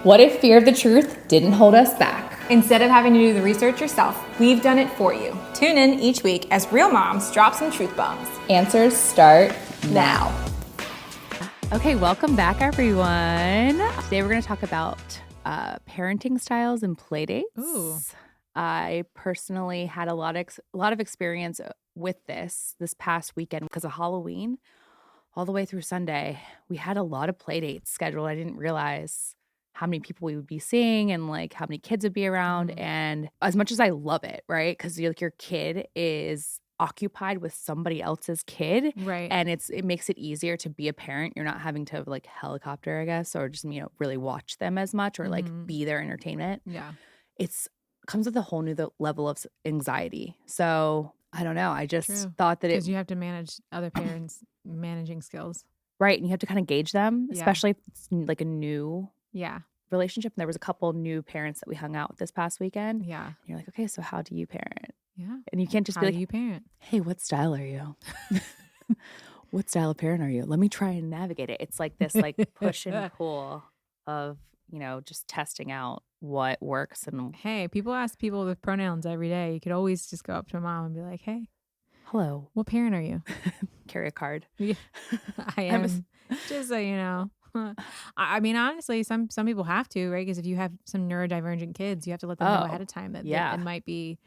What if fear of the truth didn't hold us back? Instead of having to do the research yourself, we've done it for you. Tune in each week as real moms drop some truth bombs. Answers start now. Okay, welcome back, everyone. Today we're going to talk about parenting styles and play dates. Ooh. I personally had a lot of experience with this past weekend because of Halloween. All the way through Sunday, we had a lot of play dates scheduled. I didn't realize how many people we would be seeing and like how many kids would be around. And as much as I love it, right? Because your kid is occupied with somebody else's kid. Right. And it makes it easier to be a parent. You're not having to like helicopter, I guess, or just, really watch them as much or like be their entertainment. Yeah. It's comes with a whole new level of anxiety. So I don't know. I just True. thought that Because you have to manage other parents' managing skills. right. And you have to kind of gauge them, Yeah. especially if it's like a new Yeah. relationship. And there was a couple new parents that we hung out with this past weekend. Yeah. And you're like, okay, so how do you parent? Yeah. And you can't just How be do like, you parent? hey, what style are you? What style of parent are you? Let me try and navigate it. It's like this like push and pull of, just testing out what works. And Hey, people ask people with pronouns every day. You could always just go up to a mom and be like, hey, hello, what parent are you? carry a card. Yeah. I am. Just so you know. I mean, honestly, some people have to, right? Because if you have some neurodivergent kids, you have to let them know ahead of time that it might be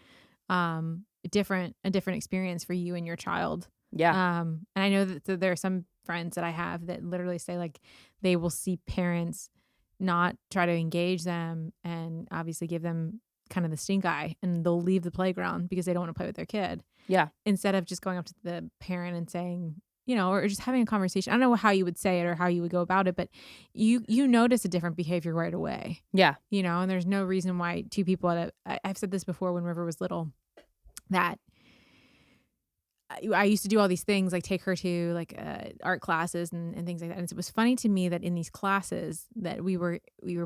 a different experience for you and your child. Yeah. And I know that there are some friends that I have that literally say like they will see parents not try to engage them and obviously give them kind of the stink eye, and they'll leave the playground because they don't want to play with their kid. Yeah. Instead of just going up to the parent and saying, or just having a conversation. I don't know how you would say it or how you would go about it, but you notice a different behavior right away. Yeah. And there's no reason why two people I've said this before when River was little, that I used to do all these things, like take her to like art classes and things like that. And it was funny to me that in these classes that we were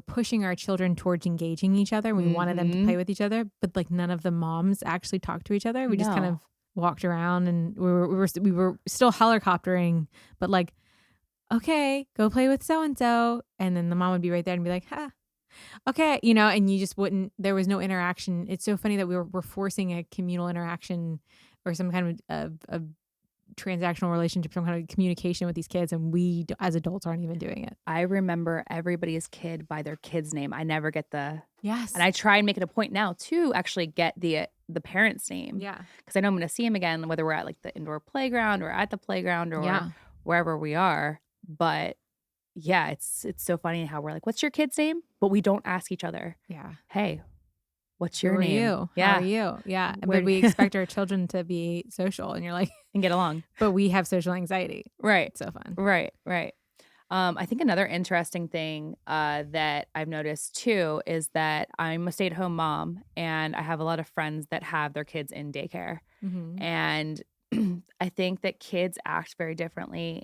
pushing our children towards engaging each other. We wanted them to play with each other, but like none of the moms actually talked to each other. We just kind of walked around and we were still helicoptering, but like, okay, go play with so-and-so. And then the mom would be right there and be like, okay, and you just wouldn't, there was no interaction. It's so funny that we're forcing a communal interaction or some kind of transactional relationship, some kind of communication with these kids, and we as adults aren't even doing it. I remember everybody's kid by their kid's name. I never get yes, and I try and make it a point now to actually get the parent's name. Yeah, because I know I'm going to see him again, whether we're at like the indoor playground or at the playground or wherever we are. But yeah, it's so funny how we're like, "What's your kid's name?" But we don't ask each other. Yeah, hey, what's your Who are name? you? Yeah. How are you? Yeah. But we expect our children to be social, and you're like, and get along. But we have social anxiety. Right. It's so fun. Right. I think another interesting thing that I've noticed too is that I'm a stay-at-home mom, and I have a lot of friends that have their kids in daycare. Mm-hmm. And I think that kids act very differently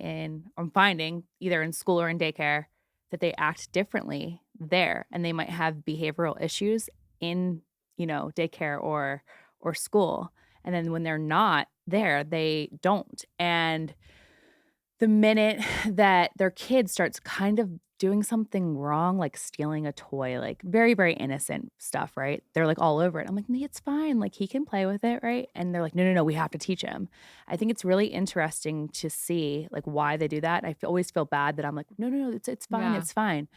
I'm finding either in school or in daycare that they act differently there, and they might have behavioral issues in daycare or school, and then when they're not there they don't. And the minute that their kid starts kind of doing something wrong, like stealing a toy, like very, very innocent stuff, right? They're like all over it. I'm like, it's fine. Like he can play with it, right? And they're like, no, we have to teach him. I think it's really interesting to see like why they do that. Always feel bad that I'm like, no, it's fine. Yeah. It's fine.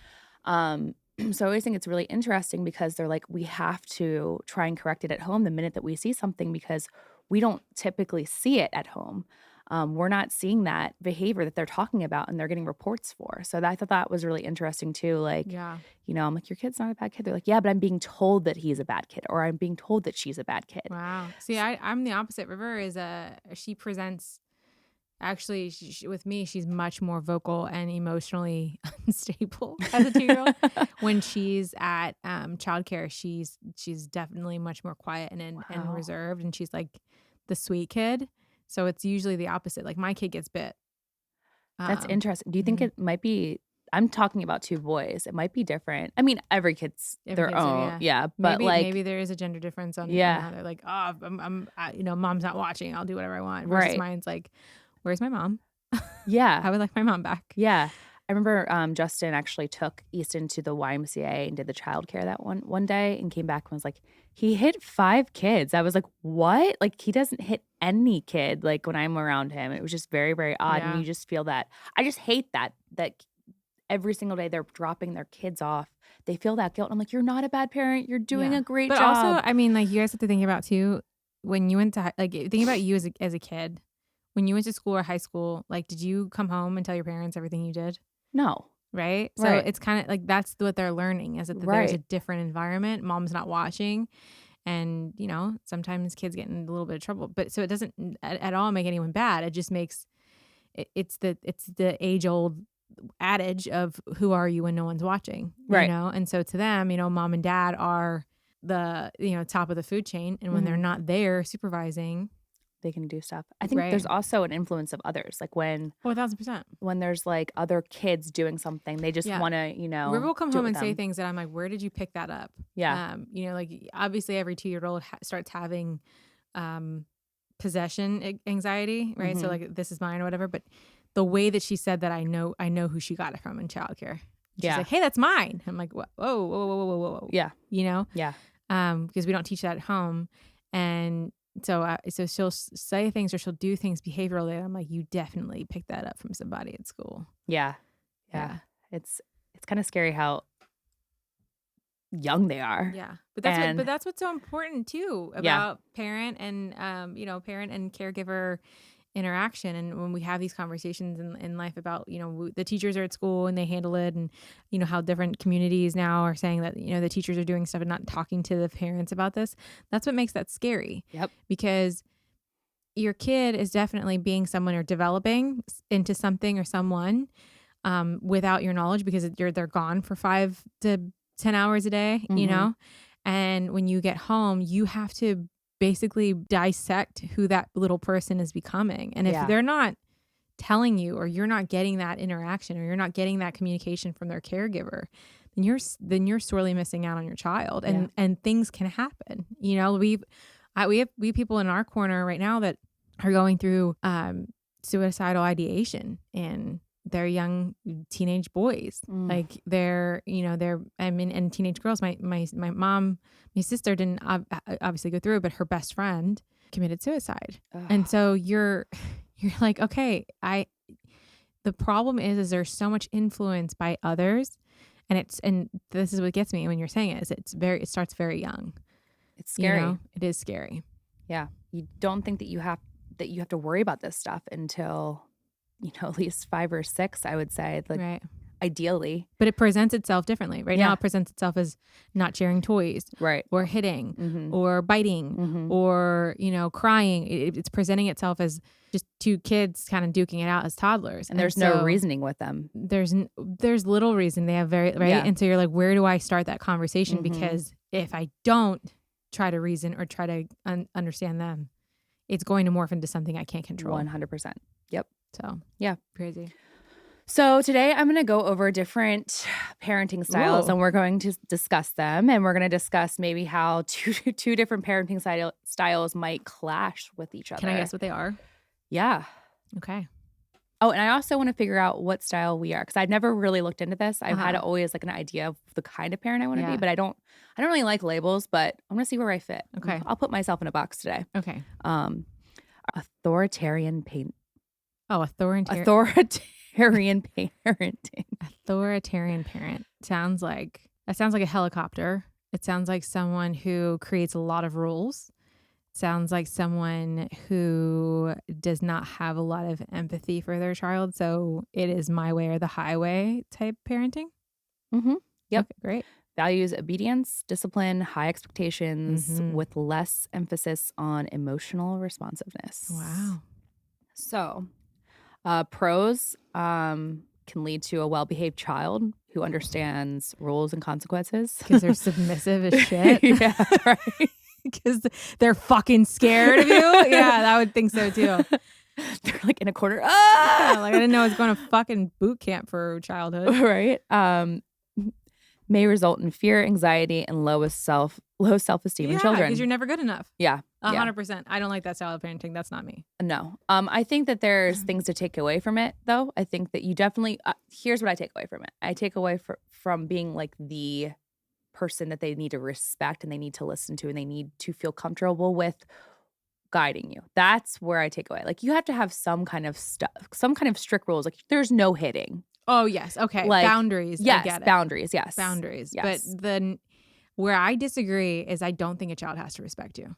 So I always think it's really interesting because they're like, we have to try and correct it at home the minute that we see something, because we don't typically see it at home. We're not seeing that behavior that they're talking about and they're getting reports for. So I thought that was really interesting too. Like, I'm like, your kid's not a bad kid. They're like, yeah, but I'm being told that he's a bad kid, or I'm being told that she's a bad kid. Wow. See, I'm the opposite. River is she presents, actually with me, she's much more vocal and emotionally unstable as a 2-year-old. When she's at childcare, she's definitely much more quiet and reserved, and she's like the sweet kid. So it's usually the opposite. Like my kid gets bit. That's interesting. Do you think it might be, I'm talking about 2 boys, it might be different. I mean, every kid's their own. But maybe there is a gender difference on how they're like, oh, I'm mom's not watching, I'll do whatever I want. Versus mine's like, where's my mom? Yeah. I would like my mom back. Yeah. I remember Justin actually took Easton to the YMCA and did the childcare that one day and came back and was like, he hit 5 kids. I was like, what? Like, he doesn't hit any kid like when I'm around him. It was just very, very odd. Yeah. And you just feel that. I just hate that every single day they're dropping their kids off. They feel that guilt. I'm like, you're not a bad parent. You're doing a great but job. But also, I mean, like, you guys have to think about too, when you went to, like, think about you as a kid. When you went to school or high school, like, did you come home and tell your parents everything you did? No. Right? So it's kind of like that's what they're learning is that there's a different environment. Mom's not watching. And, you know, sometimes kids get in a little bit of trouble. But so it doesn't at all make anyone bad. It just makes it's the age old adage of who are you when no one's watching, you know? And so to them, you know, mom and dad are the, you know, top of the food chain. And when they're not there supervising, they can do stuff. I think there's also an influence of others. Like when 1,000%. When there's like other kids doing something, they just want to, you know, River will come home and say things that I'm like, where did you pick that up? Yeah. You know, like obviously every 2-year-old starts having possession anxiety, right? So like, this is mine or whatever. But the way that she said that, I know who she got it from in childcare. She's like, hey, that's mine. I'm like, whoa. Yeah. You know? Yeah. Because we don't teach that at home. And so she'll say things or she'll do things behaviorally. And I'm like, you definitely picked that up from somebody at school. Yeah. It's kind of scary how young they are. Yeah. But that's what's so important too about parent and you know, parent and caregiver interaction. And when we have these conversations in life about, you know, the teachers are at school and they handle it, and you know how different communities now are saying that, you know, the teachers are doing stuff and not talking to the parents about this. That's what makes that scary. Yep. Because your kid is definitely being someone or developing into something or someone without your knowledge, because they're gone for 5 to 10 hours a day, you know? And when you get home, you have to basically dissect who that little person is becoming. And if they're not telling you, or you're not getting that interaction, or you're not getting that communication from their caregiver, then you're sorely missing out on your child. And things can happen. You know, we have people in our corner right now that are going through suicidal ideation, and they're young teenage boys. Like they're and teenage girls. My mom, my sister didn't obviously go through it, but her best friend committed suicide. Ugh. And so you're like, okay, the problem is there's so much influence by others, and this is what gets me when you're saying it, is it starts very young. It's scary. You know? It is scary. Yeah. You don't think that you have to worry about this stuff until, you know, at least 5 or 6, I would say, like ideally. But it presents itself differently. Right now it presents itself as not sharing toys, right, or hitting, or biting, or, you know, crying. It's presenting itself as just 2 kids kind of duking it out as toddlers. And there's no reasoning with them. There's little reason. They have very, right? Yeah. And so you're like, where do I start that conversation? Because if I don't try to reason or try to understand them, it's going to morph into something I can't control. 100%. Yep. So, yeah. Crazy. So today I'm going to go over different parenting styles. Ooh. And we're going to discuss them. And we're going to discuss maybe how two different parenting styles might clash with each other. Can I guess what they are? Yeah. Okay. Oh, and I also want to figure out what style we are, because I've never really looked into this. I've had always like an idea of the kind of parent I want to be, but I don't really like labels, but I'm going to see where I fit. Okay. I'll put myself in a box today. Okay. Authoritarian parenting. Oh, authoritarian parenting. Authoritarian parent sounds like a helicopter. It sounds like someone who creates a lot of rules. It sounds like someone who does not have a lot of empathy for their child. So it is my way or the highway type parenting. Mm-hmm. Yep. Okay, great. Values obedience, discipline, high expectations with less emphasis on emotional responsiveness. Wow. So pros can lead to a well-behaved child who understands rules and consequences. Because they're submissive as shit. Yeah, right. Because they're fucking scared of you. Yeah, I would think so too. They're like in a corner. Ah! Yeah, like I didn't know I was going to fucking boot camp for childhood. Right. may result in fear, anxiety, and low self-esteem in Yeah, children. because you're never good enough. Yeah. 100%. I don't like that style of parenting. That's not me. No. I think that there's things to take away from it, though. I think that you definitely, here's what I take away from it. I take away from being like the person that they need to respect and they need to listen to and they need to feel comfortable with guiding you. That's where I take away. Like, you have to have some kind of strict rules. Like, there's no hitting. Oh, yes. Okay. Like, boundaries. Yes. I get it. Boundaries. Yes. Boundaries. Yes. But then where I disagree is I don't think a child has to respect you.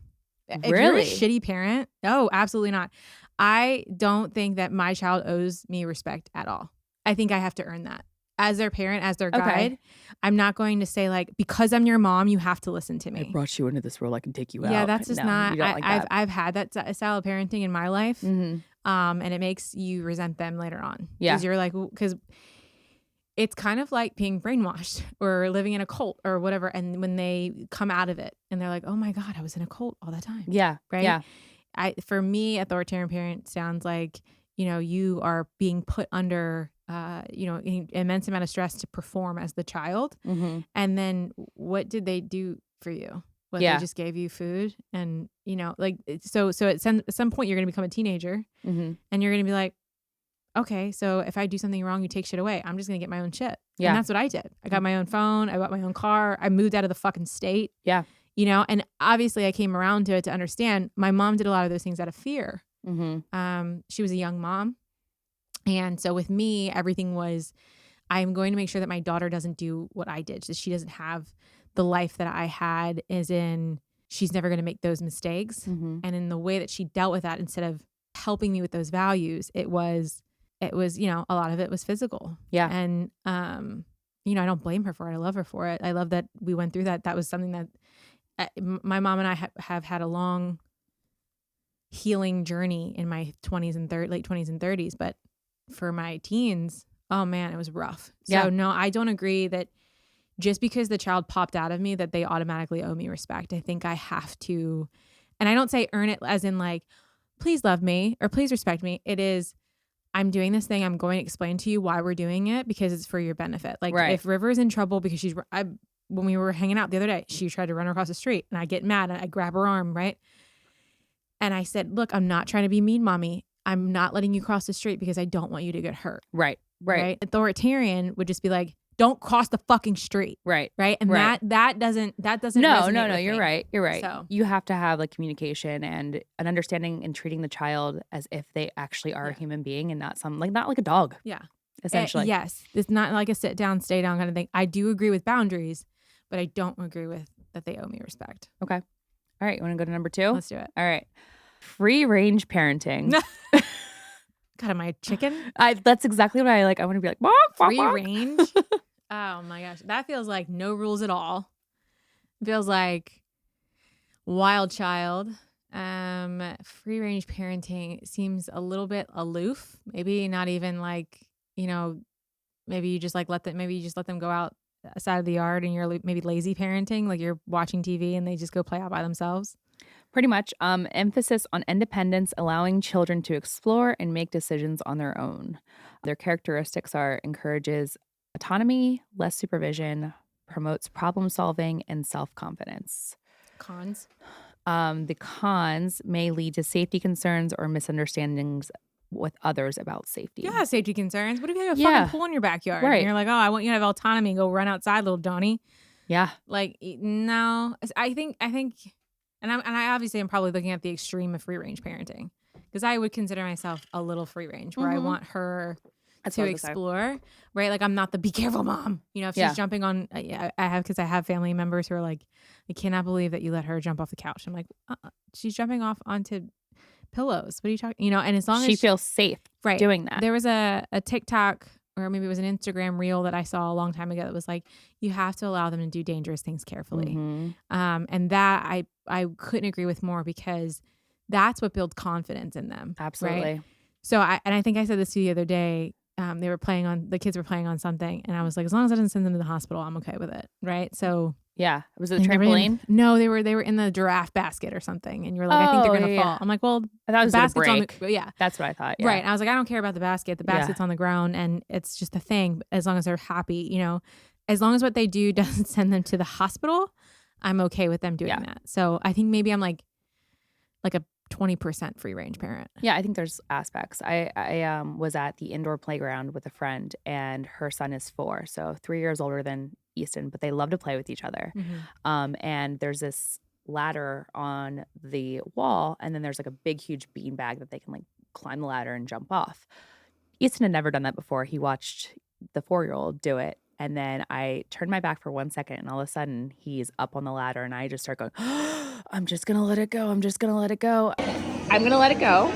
If Really? you're a shitty parent, no, absolutely not. I don't think that my child owes me respect at all. I think I have to earn that. As their parent, as their guide, I'm not going to say like, because I'm your mom, you have to listen to me. I brought you into this world. I can take you out. Yeah, that's just No, not. you don't like that. I've had that style of parenting in my life, Mm-hmm. and it makes you resent them later on. Yeah, because you're like, because it's kind of like being brainwashed or living in a cult or whatever. And when they come out of it and they're like, oh my God, I was in a cult all the time. Yeah. Right. Yeah. For me, authoritarian parent sounds like, you are being put under, an immense amount of stress to perform as the child. Mm-hmm. And then what did they do for you? They just gave you food and, so at some point you're going to become a teenager Mm-hmm. and you're going to be like, okay, so if I do something wrong, you take shit away. I'm just going to get my own shit. Yeah. And that's what I did. I got my own phone. I bought my own car. I moved out of the fucking state. Yeah. And obviously I came around to it to understand my mom did a lot of those things out of fear. Mm-hmm. She was a young mom. And so with me, everything was, I'm going to make sure that my daughter doesn't do what I did. So she doesn't have the life that I had, as in she's never going to make those mistakes. Mm-hmm. And in the way that she dealt with that, instead of helping me with those values, it was, a lot of it was physical. Yeah. And, I don't blame her for it. I love her for it. I love that we went through that. That was something that my mom and I have had a long healing journey in my late 20s and 30s. But for my teens, oh man, it was rough. So no, I don't agree that just because the child popped out of me that they automatically owe me respect. I think I have to, and I don't say earn it as in like, please love me or please respect me. It is, I'm doing this thing. I'm going to explain to you why we're doing it because it's for your benefit. Like if River's in trouble because when we were hanging out the other day, she tried to run across the street and I get mad and I grab her arm, right? And I said, look, I'm not trying to be mean, mommy. I'm not letting you cross the street because I don't want you to get hurt. Right. Authoritarian would just be like, don't cross the fucking street. Right. And that doesn't No, resonate with you're me. right. You're right. So. You have to have like communication and an understanding and treating the child as if they actually are a human being and not like a dog. Yeah. Essentially. Yes. It's not like a sit down, stay down kind of thing. I do agree with boundaries, but I don't agree with that they owe me respect. Okay. All right. You want to go to number 2? Let's do it. All right. Free range parenting. God, am I a chicken? That's exactly what I like. I want to be like, bark, bark, Free bark. range? Oh my gosh. That feels like no rules at all. It feels like wild child. Free range parenting seems a little bit aloof. Maybe not even like, maybe you just let them go out outside of the yard and you're maybe lazy parenting, like you're watching TV and they just go play out by themselves. Pretty much. Emphasis on independence, allowing children to explore and make decisions on their own. Their characteristics encourages autonomy, less supervision, promotes problem solving, and self-confidence. Cons? The cons may lead to safety concerns or misunderstandings with others about safety. Yeah, safety concerns. What if you have a fucking pool in your backyard? Right. And you're like, oh, I want you to have autonomy and go run outside, little Donnie. Yeah. Like, no. I think, and I obviously am probably looking at the extreme of free range parenting because I would consider myself a little free range where I want her to explore, right? Like I'm not the be careful mom. If she's jumping on, I have family members who are like, I cannot believe that you let her jump off the couch. I'm like, she's jumping off onto pillows. What are you talking? And as long as she feels safe doing that. There was a TikTok or maybe it was an Instagram reel that I saw a long time ago that was like, you have to allow them to do dangerous things carefully. Mm-hmm. And that I couldn't agree with more because that's what builds confidence in them. Absolutely. Right? So I think I said this to you the other day. The kids were playing on something and I was like, as long as I didn't send them to the hospital, I'm okay with it. Right. So yeah. Was it a trampoline? No, they were in the giraffe basket or something. And you were like, I think they're going to fall. I'm like, well, I thought it was the basket's gonna break. yeah. That's what I thought. Yeah. Right. And I was like, I don't care about the basket. The basket's on the ground and it's just a thing as long as they're happy, as long as what they do doesn't send them to the hospital, I'm okay with them doing that. So I think maybe I'm like a 20% free range parent. Yeah, I think there's aspects. I was at the indoor playground with a friend, and her son is 4, so 3 years older than Easton, but they love to play with each other. And there's this ladder on the wall, and then there's like a big, huge bean bag that they can like climb the ladder and jump off. Easton had never done that before. He watched the 4-year-old do it. And then I turned my back for 1 second, and all of a sudden he's up on the ladder, and I just start going, I'm just going to let it go. I'm just going to let it go. I'm going to let it go.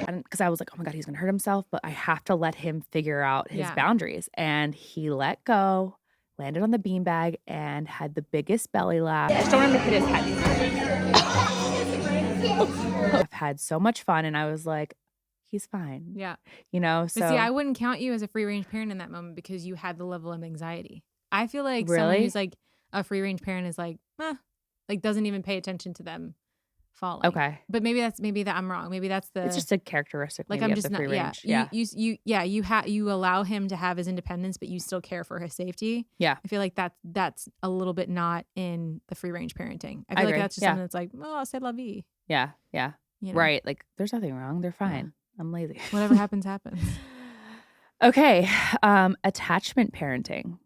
Because I was like, oh my God, he's going to hurt himself, but I have to let him figure out his boundaries. And he let go, landed on the beanbag, and had the biggest belly laugh. Just don't want him to hit his head. I've had so much fun, and I was like, he's fine. Yeah. You know, so. But see, I wouldn't count you as a free range parent in that moment because you had the level of anxiety. I feel like someone Really? who's like a free range parent is like, like doesn't even pay attention to them falling. Okay. But maybe that I'm wrong. Maybe that's the. It's just a characteristic. Like maybe I'm of just the not. free range. You allow him to have his independence, but you still care for his safety. Yeah. I feel like that's a little bit not in the free range parenting. I feel like agree. that's just something that's like, oh, c'est la vie. Yeah. Yeah. You know? Right. Like there's nothing wrong. They're fine. I'm lazy. Whatever happens, happens. Okay. Attachment parenting.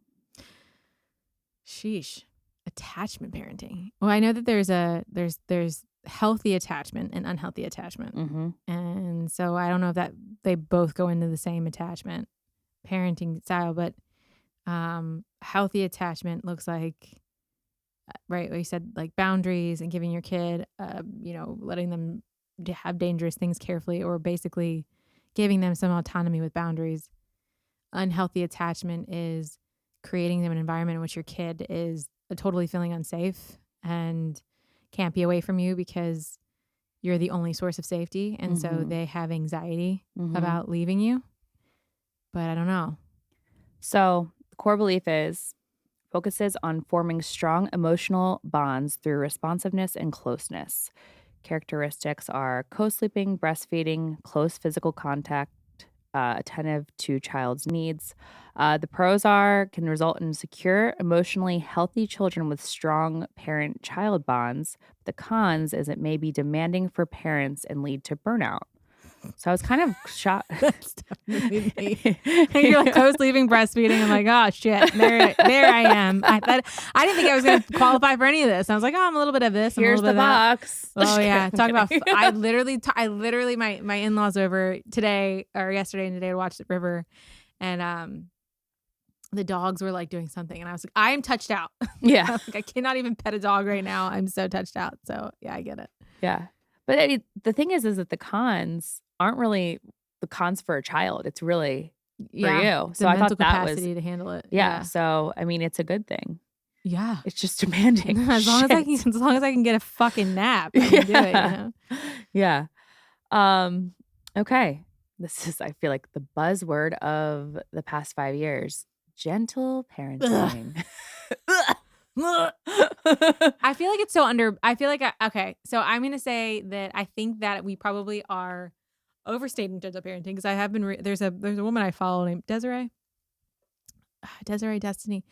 Sheesh. Attachment parenting. Well, I know that there's healthy attachment and unhealthy attachment. Mm-hmm. And so I don't know if that they both go into the same attachment parenting style, but healthy attachment looks like, right, what you said, like boundaries and giving your kid, letting them have dangerous things carefully, or basically giving them some autonomy with boundaries. Unhealthy attachment is creating them an environment in which your kid is totally feeling unsafe and can't be away from you because you're the only source of safety. And so they have anxiety about leaving you. But I don't know. So the core belief focuses on forming strong emotional bonds through responsiveness and closeness. Characteristics are co-sleeping, breastfeeding, close physical contact, attentive to child's needs. The pros can result in secure, emotionally healthy children with strong parent-child bonds. The cons is it may be demanding for parents and lead to burnout. So I was kind of shocked. That's definitely me. You're like co-sleeping, breastfeeding. I'm like, oh shit, there I am. I didn't think I was going to qualify for any of this. I was like, oh, I'm a little bit of this. Here's the box. Oh yeah, talk about. I literally, my in-laws over today or yesterday and today to watch the river, and the dogs were like doing something, and I was like, I am touched out. Yeah, like, I cannot even pet a dog right now. I'm so touched out. So yeah, I get it. Yeah. But the thing is that the cons aren't really the cons for a child. It's really for you. So I thought that capacity was to handle it. Yeah. So I mean, it's a good thing. Yeah. It's just demanding. as long as I can get a fucking nap, I can do it. You know? Yeah. Okay. This is, I feel like, the buzzword of the past 5 years: gentle parenting. I feel like it's so I feel like okay, so I'm gonna say that I think that we probably are overstating gentle parenting, because I have been there's a woman I follow named Desiree Destiny.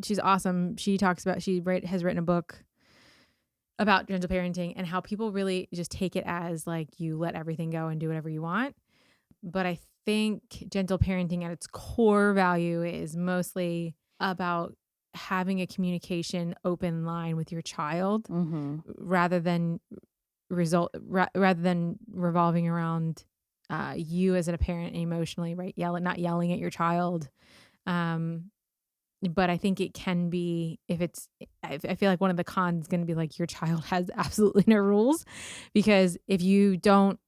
She's awesome. She talks about has written a book about gentle parenting and how people really just take it as like you let everything go and do whatever you want. But I think gentle parenting at its core value is mostly about having a communication open line with your child, rather than revolving around you as a parent emotionally, right? Not yelling at your child. But I think it can be, I feel like one of the cons is going to be like your child has absolutely no rules, because if you don't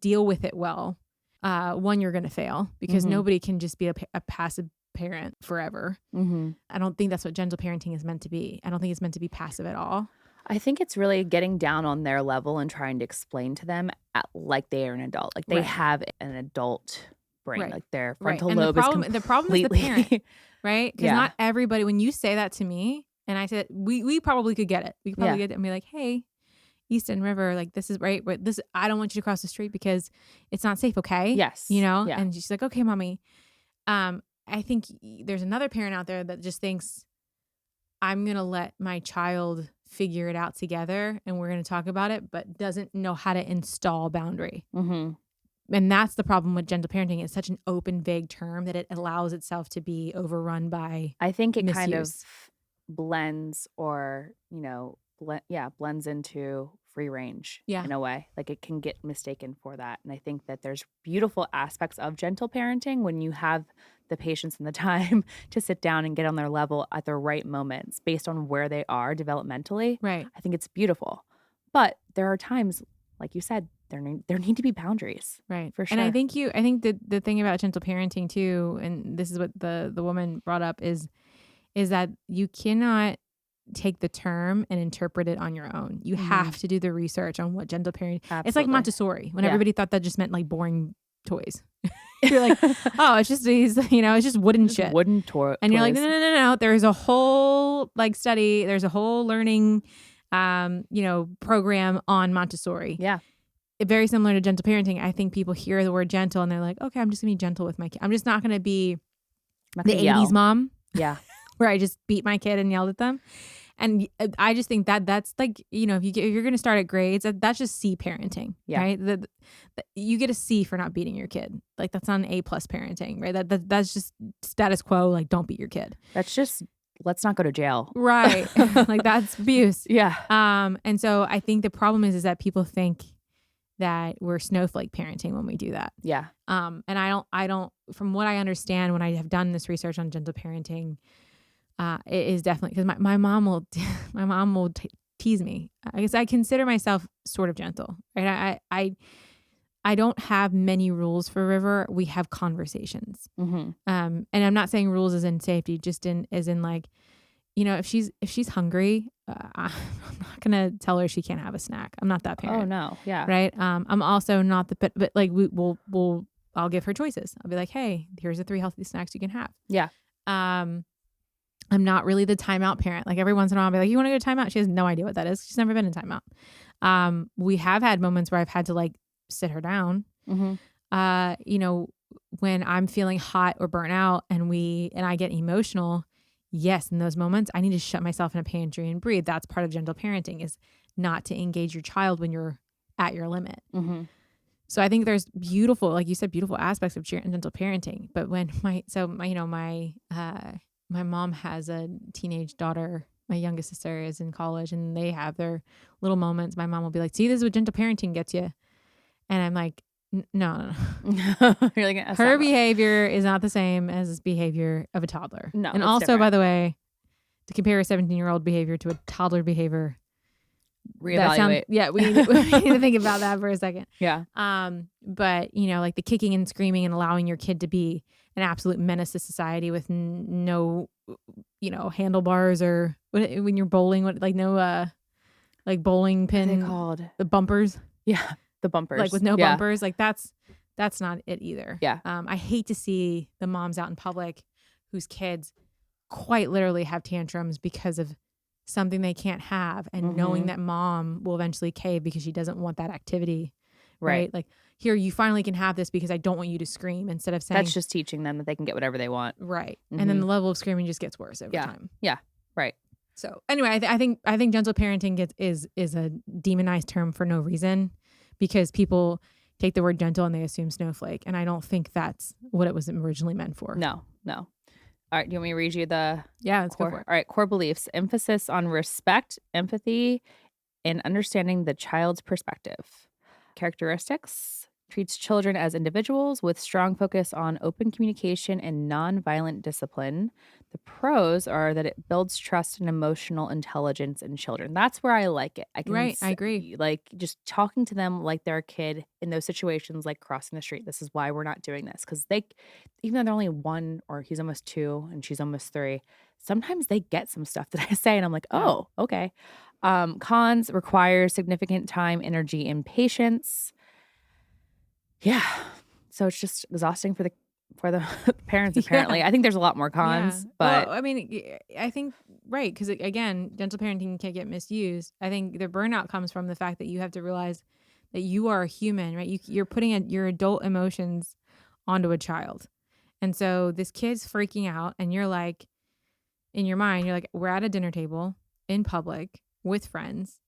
deal with it well, one, you're going to fail, because nobody can just be a passive parent forever. I don't think that's what gentle parenting is meant to be. I don't think it's meant to be passive at all. I think it's really getting down on their level and trying to explain to them like they are an adult, like they have an adult brain, like their frontal lobe is completely. The problem is the parent, right? Because not everybody. When you say that to me, and I said we probably could get it. We could probably get it and be like, hey, Easton River, like this is right, but this I don't want you to cross the street because it's not safe. Okay. Yes. You know. Yeah. And she's like, okay, mommy. I think there's another parent out there that just thinks, I'm going to let my child figure it out together and we're going to talk about it, but doesn't know how to install boundary. Mm-hmm. And that's the problem with gentle parenting. It's such an open, vague term that it allows itself to be overrun by I think it kind of misuse. blends or, blends into free range Yeah. in a way. Like it can get mistaken for that. And I think that there's beautiful aspects of gentle parenting when you have the patience and the time to sit down and get on their level at the right moments based on where they are developmentally. Right. I think it's beautiful. But there are times, like you said, there need to be boundaries. Right. For sure. And I think the thing about gentle parenting too, and this is what the woman brought up, is that you cannot take the term and interpret it on your own. You have to do the research on what gentle parenting. Absolutely. It's like Montessori, when Yeah. everybody thought that just meant like boring toys. You're like, oh, it's just these, it's just wooden shit. Wooden toys. And you're like, no. There's a whole study. There's a whole learning, program on Montessori. Yeah. Very similar to gentle parenting. I think people hear the word gentle and they're like, okay, I'm just gonna be gentle with my kid. I'm just not gonna be the 80s mom. Yeah. Where I just beat my kid and yelled at them. And I just think that's like, if you're going to start at grades, that's just C parenting, right? You get a C for not beating your kid. Like that's not an A+ parenting, right? That's just status quo. Like don't beat your kid. That's just, let's not go to jail. Right. Like that's abuse. Yeah. And so I think the problem is that people think that we're snowflake parenting when we do that. Yeah. And I don't, from what I understand, when I have done this research on gentle parenting, it is definitely because my mom will tease me. I guess I consider myself sort of gentle, right? I don't have many rules for River. We have conversations. Mm-hmm. And I'm not saying rules as in safety, just as in like, if she's hungry, I'm not gonna tell her she can't have a snack. I'm not that parent. Oh no, yeah, right. I'm also not but like I'll give her choices. I'll be like, hey, here's the 3 healthy snacks you can have. Yeah. I'm not really the timeout parent. Like every once in a while, I'll be like, you want to go to timeout? She has no idea what that is. She's never been in timeout. We have had moments where I've had to like sit her down. Mm-hmm. When I'm feeling hot or burnt out and I get emotional, yes, in those moments, I need to shut myself in a pantry and breathe. That's part of gentle parenting, is not to engage your child when you're at your limit. Mm-hmm. So I think there's beautiful, like you said, beautiful aspects of gentle parenting. But when my mom has a teenage daughter, my youngest sister is in college, and they have their little moments. My mom will be like, see, this is what gentle parenting gets you. And I'm like, no. You're like, her behavior is not the same as the behavior of a toddler. No, and also, by the way, to compare a 17-year-old behavior to a toddler behavior, reevaluate. We need to think about that for a second. Yeah. But like the kicking and screaming and allowing your kid to be an absolute menace to society with no, handlebars, or when you're bowling, like bowling pin, what are they called? The bumpers. Yeah. The bumpers. Like with no bumpers. Like that's not it either. Yeah. I hate to see the moms out in public whose kids quite literally have tantrums because of something they can't have, and knowing that mom will eventually cave because she doesn't want that activity. Right. Like, here, you finally can have this because I don't want you to scream, instead of saying that's just teaching them that they can get whatever they want. Right. And then the level of screaming just gets worse over time. Yeah. Right. So anyway, I think gentle parenting is a demonized term for no reason, because people take the word gentle and they assume snowflake. And I don't think that's what it was originally meant for. No. All right. Do you want me to read you the let's core? Go for it. All right. Core beliefs: emphasis on respect, empathy, and understanding the child's perspective. Characteristics: treats children as individuals with strong focus on open communication and nonviolent discipline. The pros are that it builds trust and emotional intelligence in children. That's where I like it. I agree. Like just talking to them like they're a kid in those situations, like crossing the street. This is why we're not doing this. Because even though they're only 1, or he's almost 2 and she's almost 3, sometimes they get some stuff that I say and I'm like, oh, okay. Cons: requires significant time, energy, and patience. Yeah. So it's just exhausting for the parents, apparently. I think there's a lot more cons, but I think, right, because again, gentle parenting can get misused. I think the burnout comes from the fact that you have to realize that you are a human, right? You're putting your adult emotions onto a child. And so this kid's freaking out, and you're like, in your mind, you're like, we're at a dinner table in public with friends.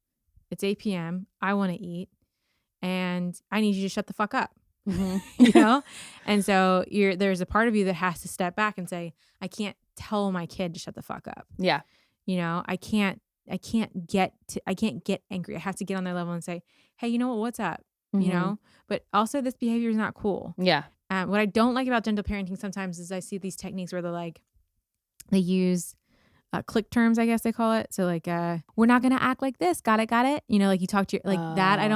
It's 8 p.m. I want to eat, and I need you to shut the fuck up. You know? And so there's a part of you that has to step back and say, I can't tell my kid to shut the fuck up. Yeah. You know, I can't get angry. I have to get on their level and say, hey, you know what? What's up? You know, but also this behavior is not cool. Yeah. What I don't like about gentle parenting sometimes is I see these techniques where they use click terms, I guess they call it. So like, we're not going to act like this. Got it. You know, like you talk to that. I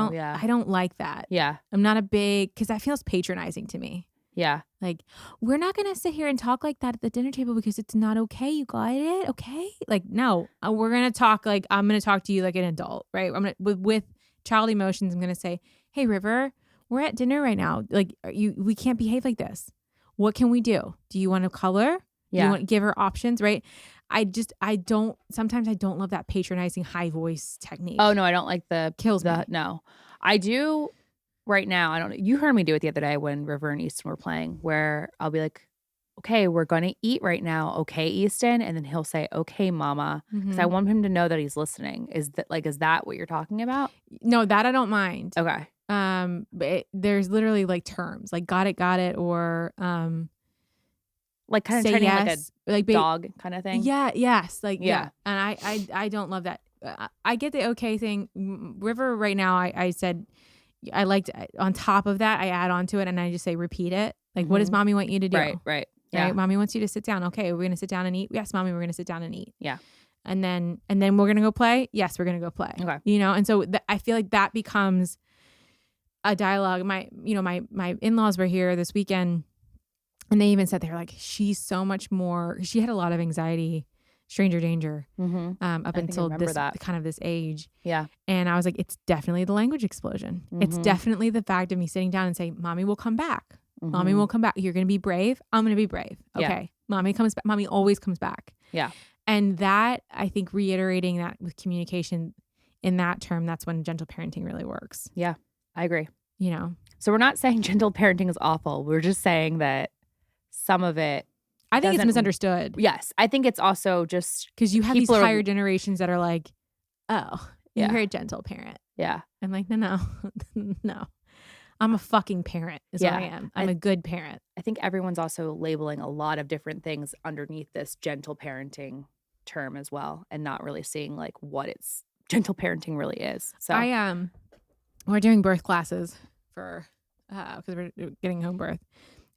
don't like that. Yeah. I'm not because that feels patronizing to me. Yeah. Like, we're not going to sit here and talk like that at the dinner table because it's not okay. You got it? Okay. Like, no, we're going to talk like, I'm going to talk to you like an adult, right? I'm going to, with child emotions, I'm going to say, hey, River, we're at dinner right now. Like, we can't behave like this. What can we do? Do you want to color? Yeah. Do you want to give her options, right? Sometimes I don't love that patronizing high voice technique. Oh, no, I don't like Kills me. No, I do right now. I don't, you heard me do it the other day when River and Easton were playing, where I'll be like, okay, we're going to eat right now. Okay, Easton. And then he'll say, okay, mama. Because I want him to know that he's listening. Is that what you're talking about? No, that I don't mind. Okay. But there's literally like terms like got it, or like kind of say training yes, like a dog kind of thing. Yeah. Yes. Like, Yeah. And I don't love that. I get the okay thing. River right now, I said, I liked, on top of that, I add on to it and I just say, repeat it. Like, what does mommy want you to do? Right. Yeah. Right. Mommy wants you to sit down. Okay. We're going to sit down and eat. Yes, mommy, we're going to sit down and eat. Yeah. And then we're going to go play. Yes, we're going to go play. Okay. You know? And so I feel like that becomes a dialogue. My in-laws were here this weekend, and they even said, they were like, she's so much more, she had a lot of anxiety, stranger danger, up until this age. Yeah. And I was like, it's definitely the language explosion. It's definitely the fact of me sitting down and saying, mommy will come back. Mommy will come back. You're going to be brave. I'm going to be brave. Okay. Yeah. Mommy comes back. Mommy always comes back. Yeah. And that, I think, reiterating that with communication in that term, that's when gentle parenting really works. Yeah. I agree. You know? So we're not saying gentle parenting is awful. We're just saying that some of it, I think it's misunderstood. Yes. I think it's also just because you have these higher generations that are like, oh, Yeah. you're a gentle parent. Yeah. I'm like, no. I'm a fucking parent is what I am. I'm a good parent. I think everyone's also labeling a lot of different things underneath this gentle parenting term as well, and not really seeing like what it's gentle parenting really is. So we're doing birth classes for because we're getting home birth,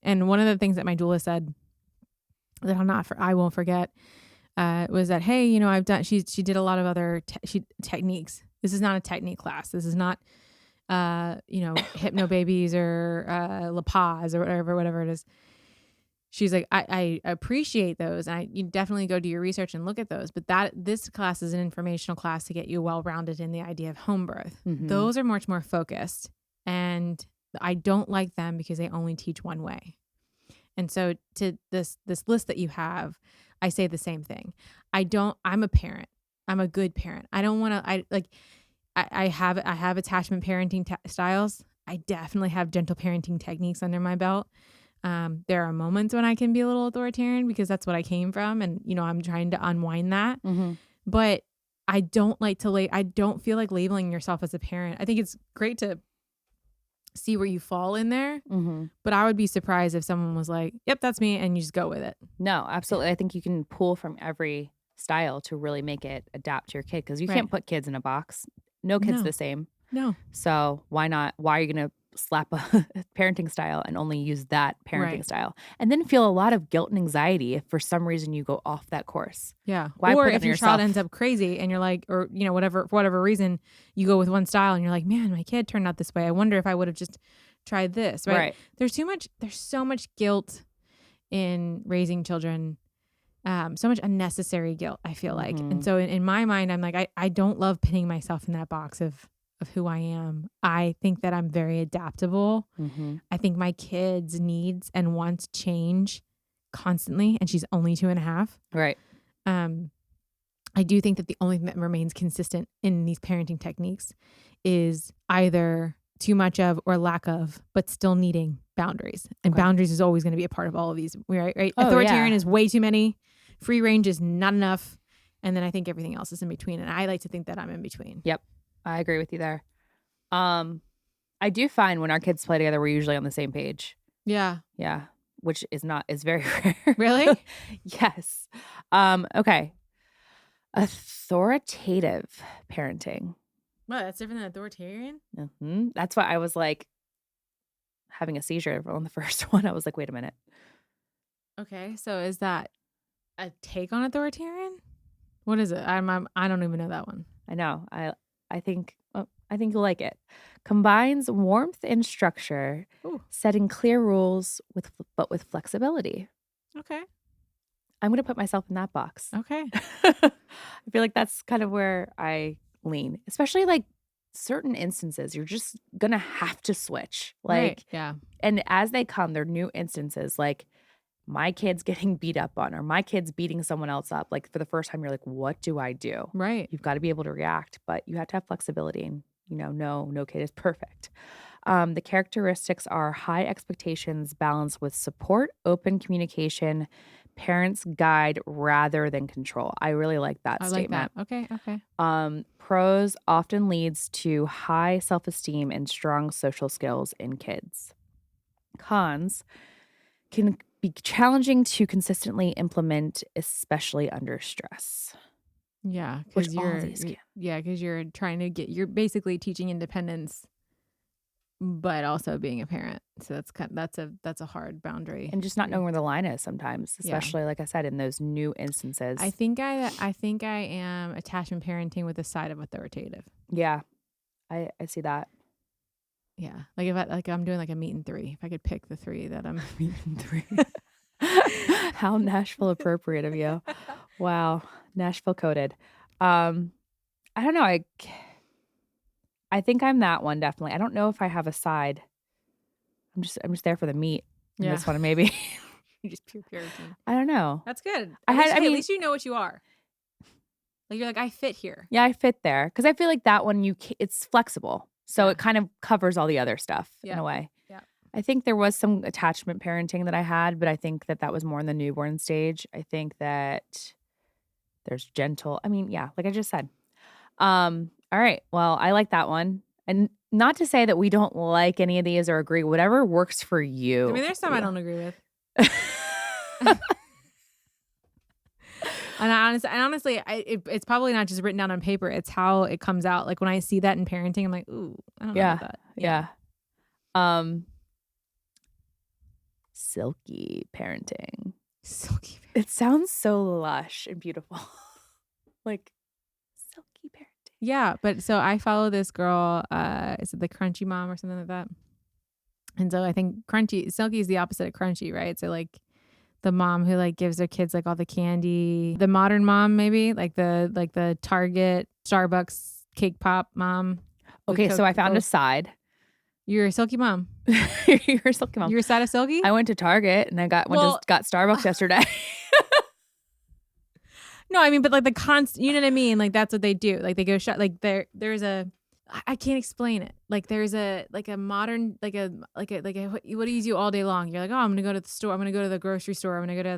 and one of the things that my doula said that I won't forget was that, hey, you know, I've done. She did a lot of other techniques. This is not a technique class. This is not hypno babies or La Paz or whatever it is. She's like, I appreciate those. And you definitely go do your research and look at those. But this class is an informational class to get you well-rounded in the idea of home birth. Those are much more focused. And I don't like them because they only teach one way. And so to this list that you have, I say the same thing. I'm a parent. I'm a good parent. I don't want to, I have attachment parenting styles. I definitely have gentle parenting techniques under my belt. There are moments when I can be a little authoritarian because that's what I came from. And, you know, I'm trying to unwind that. But I don't like to I don't feel like labeling yourself as a parent. I think it's great to see where you fall in there. But I would be surprised if someone was like, yep, that's me. And you just go with it. No, absolutely. I think you can pull from every style to really make it adapt to your kid, because you can't put kids in a box. No kid's the same. No. So why not? Why are you going to slap a parenting style and only use that parenting style, and then feel a lot of guilt and anxiety if for some reason you go off that course? Yeah. Why or put it if on your yourself? child ends up crazy and you're like, or, you know, for whatever reason, you go with one style and you're like, man, my kid turned out this way. I wonder if I would have just tried this. Right. There's so much guilt in raising children. So much unnecessary guilt, I feel like. And so in my mind, I'm like, I don't love pinning myself in that box of who I am. I think that I'm very adaptable. I think my kid's needs and wants change constantly, and she's only 2.5. Right. I do think that the only thing that remains consistent in these parenting techniques is either too much of, or lack of, but still needing boundaries. And boundaries is always going to be a part of all of these. Right? Oh, Authoritarian yeah. is way too many. Free range is not enough. And then I think everything else is in between. And I like to think that I'm in between. Yep. I agree with you there. I do find when our kids play together, we're usually on the same page. Yeah. Yeah. Which is very rare. Really? Yes. Okay. Authoritative parenting. Well, that's different than authoritarian? Mm-hmm. That's why I was like having a seizure on the first one. I was like, wait a minute. Okay. So is that a take on authoritarian? What is it? I don't even know that one. I know. I think you'll like it. Combines warmth and structure, setting clear rules but with flexibility. Okay. I'm going to put myself in that box. Okay. I feel like that's kind of where I lean, especially like certain instances. You're just going to have to switch. Like, right. Yeah. And as they come, they're new instances. Like my kid's getting beat up on, or my kid's beating someone else up. Like for the first time, you're like, what do I do? Right. You've got to be able to react, but you have to have flexibility. And no kid is perfect. The characteristics are high expectations balanced with support, open communication, parents guide rather than control. I really like that statement. Like that. Okay. Pros often leads to high self-esteem and strong social skills in kids. Cons can be challenging to consistently implement, especially under stress. Yeah, Which because you're basically teaching independence, but also being a parent. So that's a hard boundary, and just not knowing where the line is sometimes, especially like I said, in those new instances. I think I am attachment parenting with a side of authoritative. Yeah, I see that. Yeah, like if I'm doing like a meet and three, if I could pick the three that I'm meet and three. How Nashville appropriate of you. Wow. Nashville coded. I don't know. I think I'm that one, definitely. I don't know if I have a side. I'm just there for the meat. Yeah. This one, maybe. You're just pure Puritan. I don't know. That's good. At least you know what you are. Like you're like, I fit here. Yeah, I fit there. Because I feel like that one, it's flexible. So it kind of covers all the other stuff in a way. Yeah. I think there was some attachment parenting that I had, but I think that was more in the newborn stage. I think that there's gentle. I mean, yeah, like I just said. All right. Well, I like that one. And not to say that we don't like any of these or agree. Whatever works for you. I mean, there's some I don't agree with. And honestly, it's probably not just written down on paper. It's how it comes out. Like when I see that in parenting, I'm like, ooh, I don't know about that. Yeah. Silky parenting. Silky parenting. It sounds so lush and beautiful. Like silky parenting. Yeah, but so I follow this girl, is it the Crunchy Mom or something like that? And so I think Silky is the opposite of Crunchy, right? So like the mom who like gives their kids like all the candy, the modern mom maybe, like the Target, Starbucks, cake pop mom. Okay, so I found a side. You're a Silky mom. You're a Silky mom. You're a side of Silky? I went to Target and I got Starbucks yesterday. No, I mean, but like the constant, you know what I mean? Like that's what they do. Like they go shop. Like there's a, I can't explain it. Like there's a modern what do you do all day long? You're like, oh, I'm gonna go to the store. I'm gonna go to the grocery store. I'm gonna go to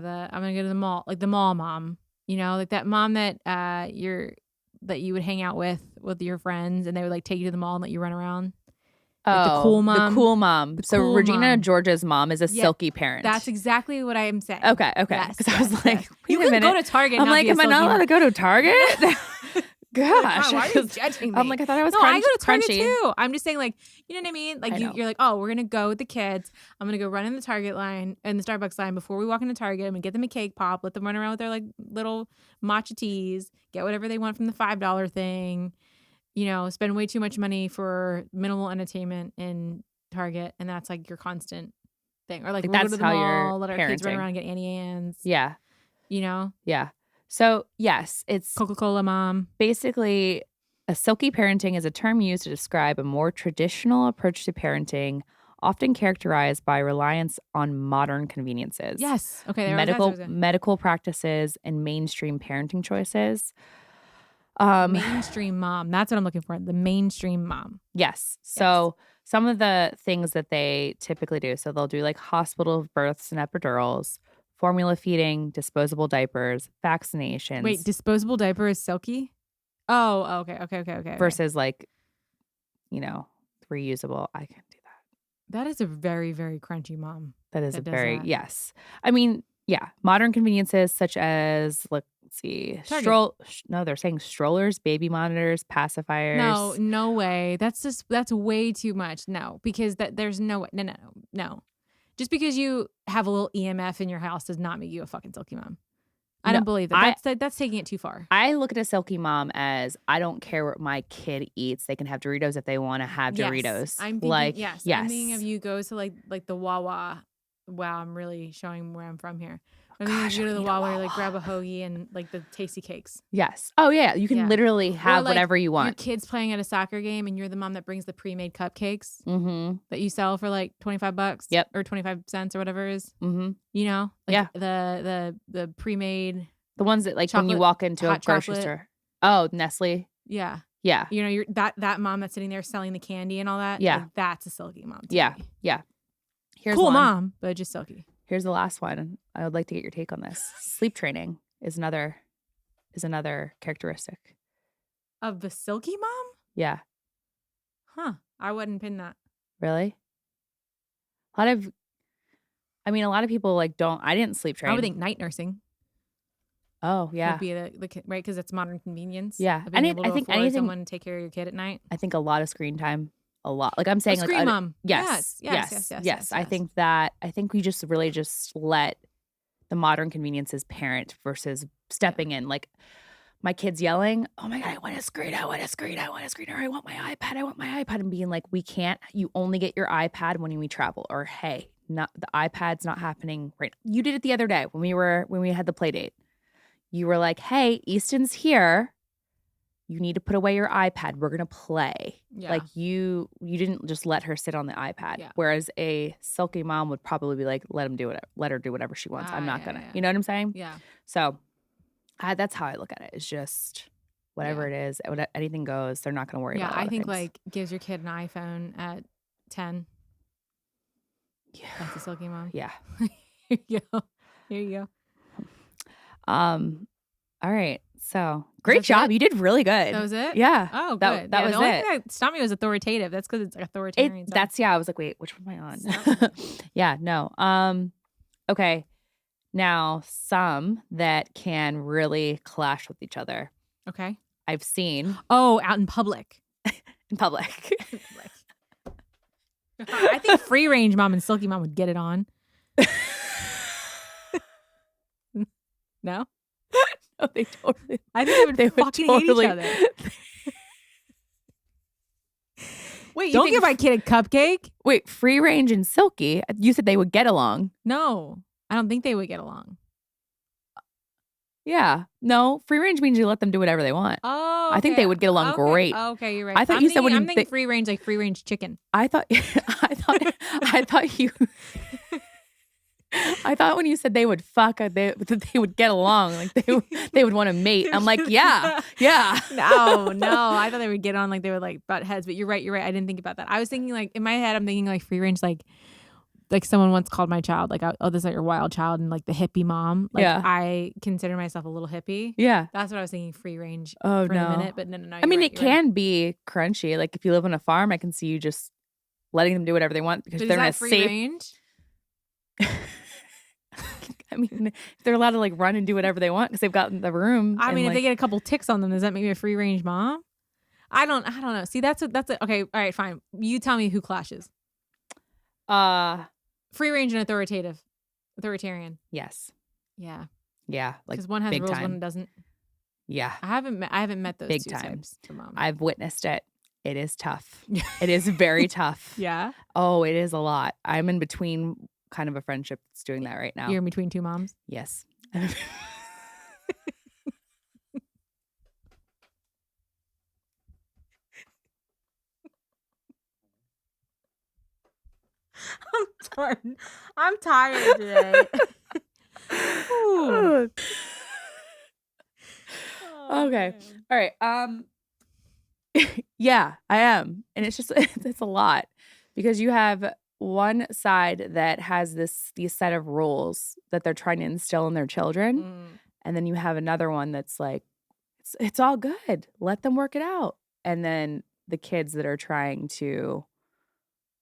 the mall. Like the mall mom. You know, like that mom that you would hang out with your friends, and they would like take you to the mall and let you run around. Like the cool mom. The cool mom. So Regina Georgia's mom is a silky parent. That's exactly what I am saying. Okay. Yes, because I was like, you can go to Target. I'm like, am I not allowed to go to Target? Gosh, why are you judging me? I'm like, I thought I was I go to Target crunchy too. I'm just saying, like, you know what I mean? Like you're like, oh, we're gonna go with the kids. I'm gonna go run in the Target line and the Starbucks line before we walk into Target. I'm gonna get them a cake pop, let them run around with their like little matcha teas, get whatever they want from the $5 thing. You know, spend way too much money for minimal entertainment in Target, and that's like your constant thing. Or like we'll go to the mall, let our kids run around and get Annie Ann's. Yeah. You know? Yeah. So yes, it's Coca-Cola mom. Basically, a silky parenting is a term used to describe a more traditional approach to parenting, often characterized by reliance on modern conveniences. Yes. Okay. Medical practices and mainstream parenting choices. Mainstream mom. That's what I'm looking for. The mainstream mom. Yes. So some of the things that they typically do, so they'll do like hospital births and epidurals, formula feeding, disposable diapers, vaccinations. Wait, disposable diaper is silky? Oh, okay. Versus like, reusable. I can do that. That is a very, very crunchy mom. That is that a does very, that. yes. I mean, yeah. Modern conveniences such as, let's see, they're saying strollers, baby monitors, pacifiers. No way. That's way too much. No, because there's no way. No. Just because you have a little EMF in your house does not make you a fucking silky mom. I don't believe that. That's taking it too far. I look at a silky mom as I don't care what my kid eats. They can have Doritos if they want to have Doritos. I'm thinking, yes. I'm thinking of you go to like the Wawa. Wow, I'm really showing where I'm from here. I mean, you go to the Wawa, like grab a hoagie and like the tasty cakes. Yes. Oh yeah, you can literally have whatever you want. Your kid's playing at a soccer game, and you're the mom that brings the pre-made cupcakes that you sell for like $25. Yep. Or 25 cents or whatever it is. Mm-hmm. You know, like the pre-made, the ones that like when you walk into a grocery store. Oh, Nestle. Yeah. Yeah. You know, you're that mom that's sitting there selling the candy and all that. Yeah. Like, that's a silky mom. Yeah. Me. Yeah. Here's cool one. Mom, but just silky. Here's the last one. I would like to get your take on this. Sleep training is another characteristic of the silky mom. Yeah. Huh. I wouldn't pin that. Really? A lot of people like don't. I didn't sleep train. I would think night nursing. Oh yeah. Would be the right, because it's modern convenience. Yeah. I think anything, someone to take care of your kid at night. I think a lot of screen time. A lot. Like I'm saying, screen mom. Yes. I think we just really just let the modern conveniences parent versus stepping in. Like my kid's yelling, "Oh my God, I want a screen, or I want my iPad," and being like, "We can't. You only get your iPad when we travel." Or, "Hey, the iPad's not happening right." You did it the other day when we had the play date. You were like, "Hey, Easton's here. You need to put away your iPad. We're going to play." Yeah. Like you didn't just let her sit on the iPad. Yeah. Whereas a silky mom would probably be like, let her do whatever she wants. I'm not going to, you know what I'm saying? Yeah. So that's how I look at it. It's just whatever it is, anything goes. They're not going to worry about it. Yeah. I think like gives your kid an iPhone at 10. Yeah. That's a silky mom. Yeah. Here you go. All right. So great job. You did really good. That was it? Yeah. Oh, good. That was the only it. thing that stopped me was authoritative. That's because it's authoritarian. I was like, wait, which one am I on? Yeah, no. Okay. Now, some that can really clash with each other. Okay. I've seen. Oh, out in public. In public. I think free range mom and silky mom would get it on. No? No, they totally. I think they would fucking hate each other. Wait, don't give my kid a cupcake? Wait, free range and silky. You said they would get along. No, I don't think they would get along. Yeah. No, free range means you let them do whatever they want. Oh, okay. I think they would get along great. Okay, you're right. I thought you said I'm thinking free range, like free range chicken. I thought you. I thought when you said they would fuck, that they would get along, like they would want to mate. I'm like, yeah. No, I thought they would get on, like they would like butt heads. But you're right. I didn't think about that. I was thinking like in my head, I'm thinking like free range, like someone once called my child like, "Oh, this is like your wild child," and like the hippie mom. Like, yeah, I consider myself a little hippie. Yeah, that's what I was thinking. Free range. Oh, for the minute, but no. I mean, it can be crunchy. Like if you live on a farm, I can see you just letting them do whatever they want because they're in a free range. I mean, if they're allowed to like run and do whatever they want because they've got the room. I mean, if they get a couple ticks on them, does that make me a free range mom? I don't know. See, that's okay. All right, fine. You tell me who clashes. Free range and authoritarian. Yes. Yeah. Yeah. Like because one has big rules, time. one doesn't. Yeah. I haven't met those big two time. types of mom. I've witnessed it. It is tough. It is very tough. Yeah. Oh, it is a lot. I'm in between kind of a friendship that's doing that right now. You're in between two moms? Yes. I'm done. I'm tired today. Okay. All right. Yeah, I am. And it's just it's a lot because you have one side that has these set of rules that they're trying to instill in their children. And then you have another one that's like, it's all good. Let them work it out. And then the kids that are trying to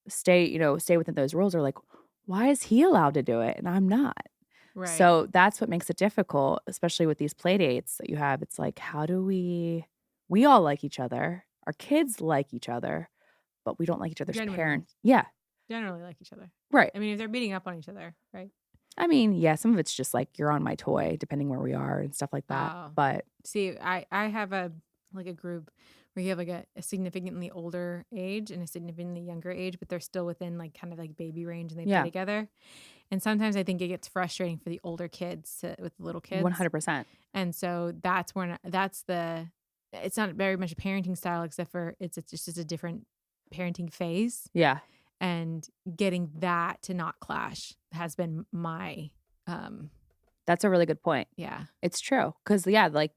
stay within those rules are like, why is he allowed to do it and I'm not? Right. So that's what makes it difficult, especially with these play dates that you have. It's like, how do we all like each other. Our kids like each other, but we don't like each other's Genuinely. parents. Yeah. Generally like each other. Right. I mean, if they're beating up on each other, right? I mean, yeah, some of it's just like you're on my toy, depending where we are and stuff like that. Oh. But See, I have a group where you have like a significantly older age and a significantly younger age, but they're still within like kind of like baby range and they play together. And sometimes I think it gets frustrating for the older kids with the little kids. 100%. And so that's when it's not very much a parenting style, except for it's just a different parenting phase. Yeah. And getting that to not clash has been my That's a really good point. yeah. It's true. Because, yeah, like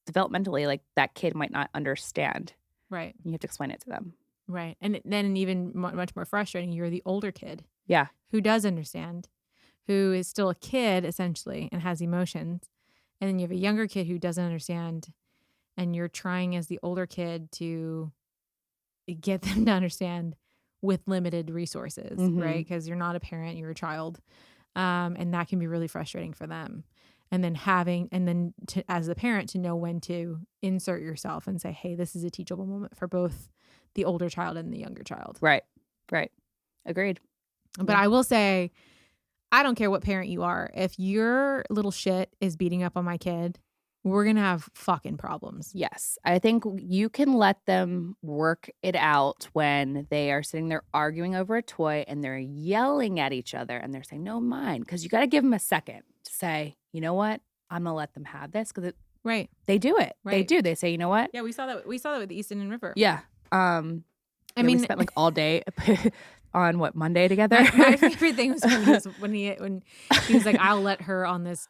developmentally, like that kid might not understand. Right. You have to explain it to them. Right. And then even much more frustrating, you're the older kid. Yeah. Who does understand, who is still a kid essentially and has emotions. And then you have a younger kid who doesn't understand. And you're trying as the older kid to get them to understand with limited resources, right? Because you're not a parent, you're a child. And that can be really frustrating for them. And then as the parent to know when to insert yourself and say, hey, this is a teachable moment for both the older child and the younger child. Right. Right. Agreed. But I will say, I don't care what parent you are. If your little shit is beating up on my kid, we're going to have fucking problems. Yes. I think you can let them work it out when they are sitting there arguing over a toy and they're yelling at each other and they're saying, no, mine. Because you got to give them a second to say, you know what? I'm going to let them have this. Because right. They do it. Right. They do. They say, you know what? Yeah, we saw that with Easton and River. Yeah. I mean, we spent like all day on Monday together. My favorite thing was when he was like, I'll let her on this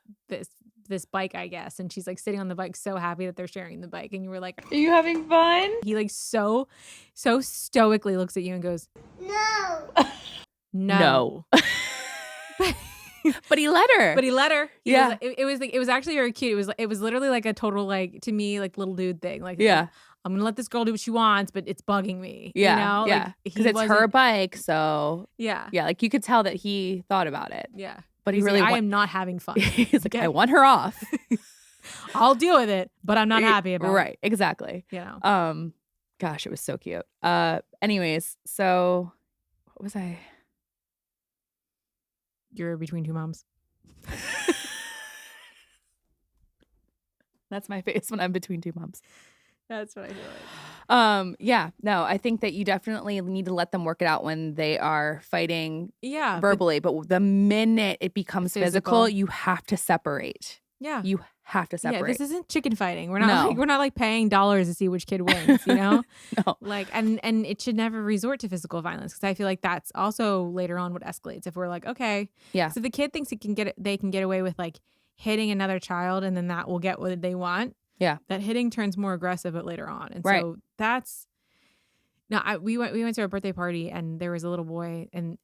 bike, I guess. And she's like sitting on the bike so happy that they're sharing the bike. And you were like, are you having fun? He like so stoically looks at you and goes, No. But he let her. Yeah. It was actually very cute. It was literally like a total, like, to me, like little dude thing. Like, yeah. I'm going to let this girl do what she wants, but it's bugging me. Yeah. You know? Yeah. Because it's her bike. So yeah. Yeah. Like you could tell that he thought about it. Yeah. But he He's really like, I am not having fun. He's like, I want her off. I'll deal with it, but I'm not happy about it. Right. Exactly. You know? Gosh, it was so cute. Anyways, so what was I? You're between two moms. That's my face when I'm between two moms. That's what I feel like. Yeah, no, I think that you definitely need to let them work it out when they are fighting verbally. But the minute it becomes physical, you have to separate. Yeah. You have to separate. Yeah, this isn't chicken fighting. We're not like paying dollars to see which kid wins, you know? No. Like, and it should never resort to physical violence, because I feel like that's also later on what escalates. If we're like, okay, yeah. So the kid thinks they can get away with like hitting another child and then that will get what they want. Yeah. That hitting turns more aggressive but later on. And right. so that's we went to a birthday party and there was a little boy and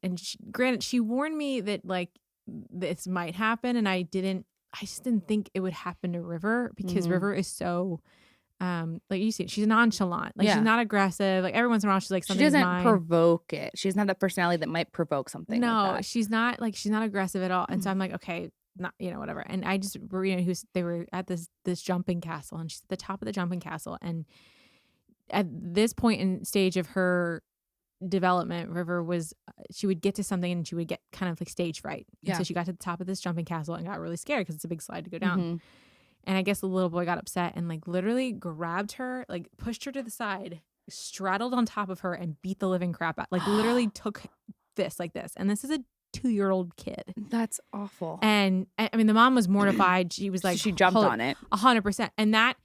granted she warned me that like this might happen, and I just didn't think it would happen to River, because River is so like you see, she's nonchalant. Like she's not aggressive. Like every once in a while she's like, something's she doesn't mine. provoke it. She doesn't have that personality that might provoke something. No, like that. she's not aggressive at all. And so I'm like, okay, not, whatever. And I just, they were at this jumping castle, and she's at the top of the jumping castle. And at this point in stage of her development, River she would get to something and she would get kind of like stage fright. And so she got to the top of this jumping castle and got really scared because it's a big slide to go down. Mm-hmm. And I guess the little boy got upset and like literally grabbed her, like pushed her to the side, straddled on top of her and beat the living crap out. Like literally took this like this. And this is a 2-year-old kid. That's awful. And I mean, the mom was mortified. She was like, she jumped on it 100%. And that,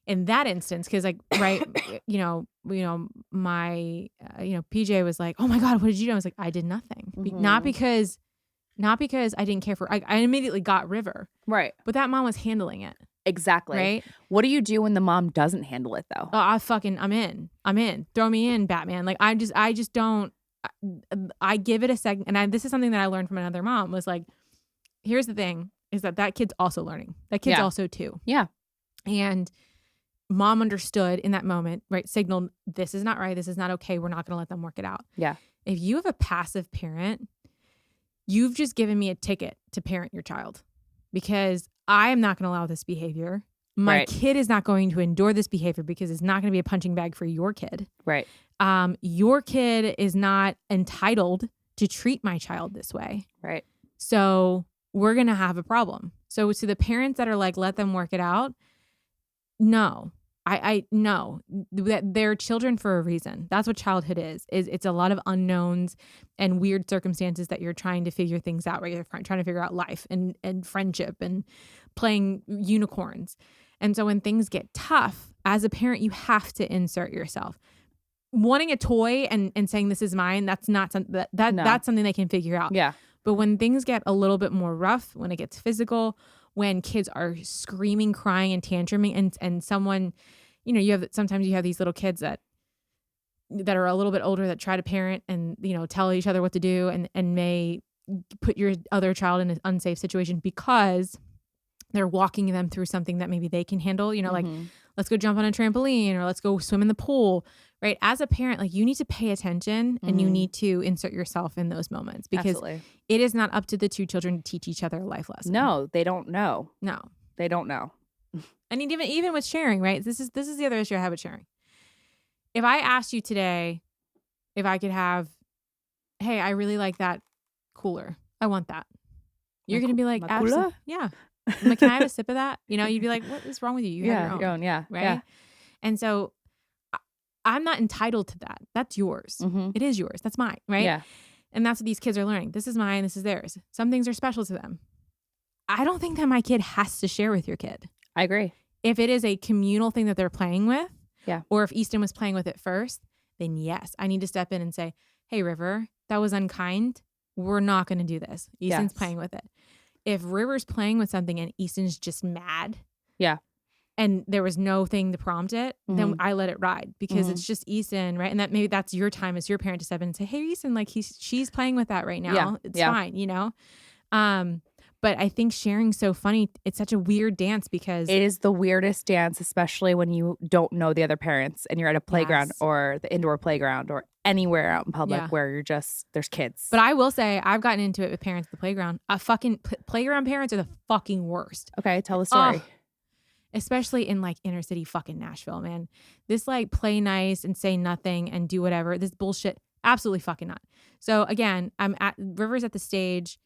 in that instance, because like, right, my, PJ was like, oh my God, what did you do? I was like, I did nothing. Mm-hmm. Not because I didn't care for, I immediately got River. Right. But that mom was handling it. Exactly. Right? What do you do when the mom doesn't handle it though? Oh, I'm in. Throw me in, Batman. Like I just don't. I give it a second, and this is something that I learned from another mom. Was like, here's the thing: is that kid's also learning. That kid's also 2. Yeah. And mom understood in that moment, right? Signaled, this is not right. This is not okay. We're not going to let them work it out. Yeah. If you have a passive parent, you've just given me a ticket to parent your child, because I am not going to allow this behavior. My kid is not going to endure this behavior because it's not going to be a punching bag for your kid. Right. Your kid is not entitled to treat my child this way. Right. So we're going to have a problem. So to the parents that are like, let them work it out. No, I know that they're children for a reason. That's what childhood is. It's a lot of unknowns and weird circumstances that you're trying to figure things out, right? You're trying to figure out life and friendship and playing unicorns. And so when things get tough, as a parent, you have to insert yourself. Wanting a toy and saying this is mine, that's not something that's something they can figure out. Yeah. But when things get a little bit more rough, when it gets physical, when kids are screaming, crying, and tantruming, and someone, sometimes you have these little kids that are a little bit older that try to parent and, tell each other what to do and may put your other child in an unsafe situation because they're walking them through something that maybe they can handle, like, let's go jump on a trampoline or let's go swim in the pool, right? As a parent, like, you need to pay attention and you need to insert yourself in those moments because it is not up to the 2 children to teach each other a life lesson. No, they don't know. No, they don't know. And even with sharing, right? This is the other issue I have with sharing. If I asked you today if I could have, hey, I really like that cooler. I want that. You're going to be like, absolutely. Yeah. I'm like, can I have a sip of that? You'd be like, what is wrong with you? You have your own. Yeah. Right. Yeah. And so I'm not entitled to that. That's yours. It is yours. That's mine. Right. Yeah. And that's what these kids are learning. This is mine. This is theirs. Some things are special to them. I don't think that my kid has to share with your kid. I agree. If it is a communal thing that they're playing with, yeah, or if Easton was playing with it first, then yes, I need to step in and say, hey, River, that was unkind. We're not going to do this. Easton's playing with it. If River's playing with something and Easton's just mad, and there was no thing to prompt it, then I let it ride because it's just Easton, right? And that maybe that's your time as your parent to step in and say, hey, Easton, like she's playing with that right now. Yeah. It's fine, But I think sharing's so funny. It's such a weird dance because it is the weirdest dance, especially when you don't know the other parents and you're at a playground or the indoor playground or anywhere out in public where you're just, there's kids. But I will say I've gotten into it with parents at the playground. Fucking playground parents are the fucking worst. Okay, tell the story. Especially in like inner city fucking Nashville, man. This like play nice and say nothing and do whatever. This bullshit. Absolutely fucking not. So again, River's at the stage.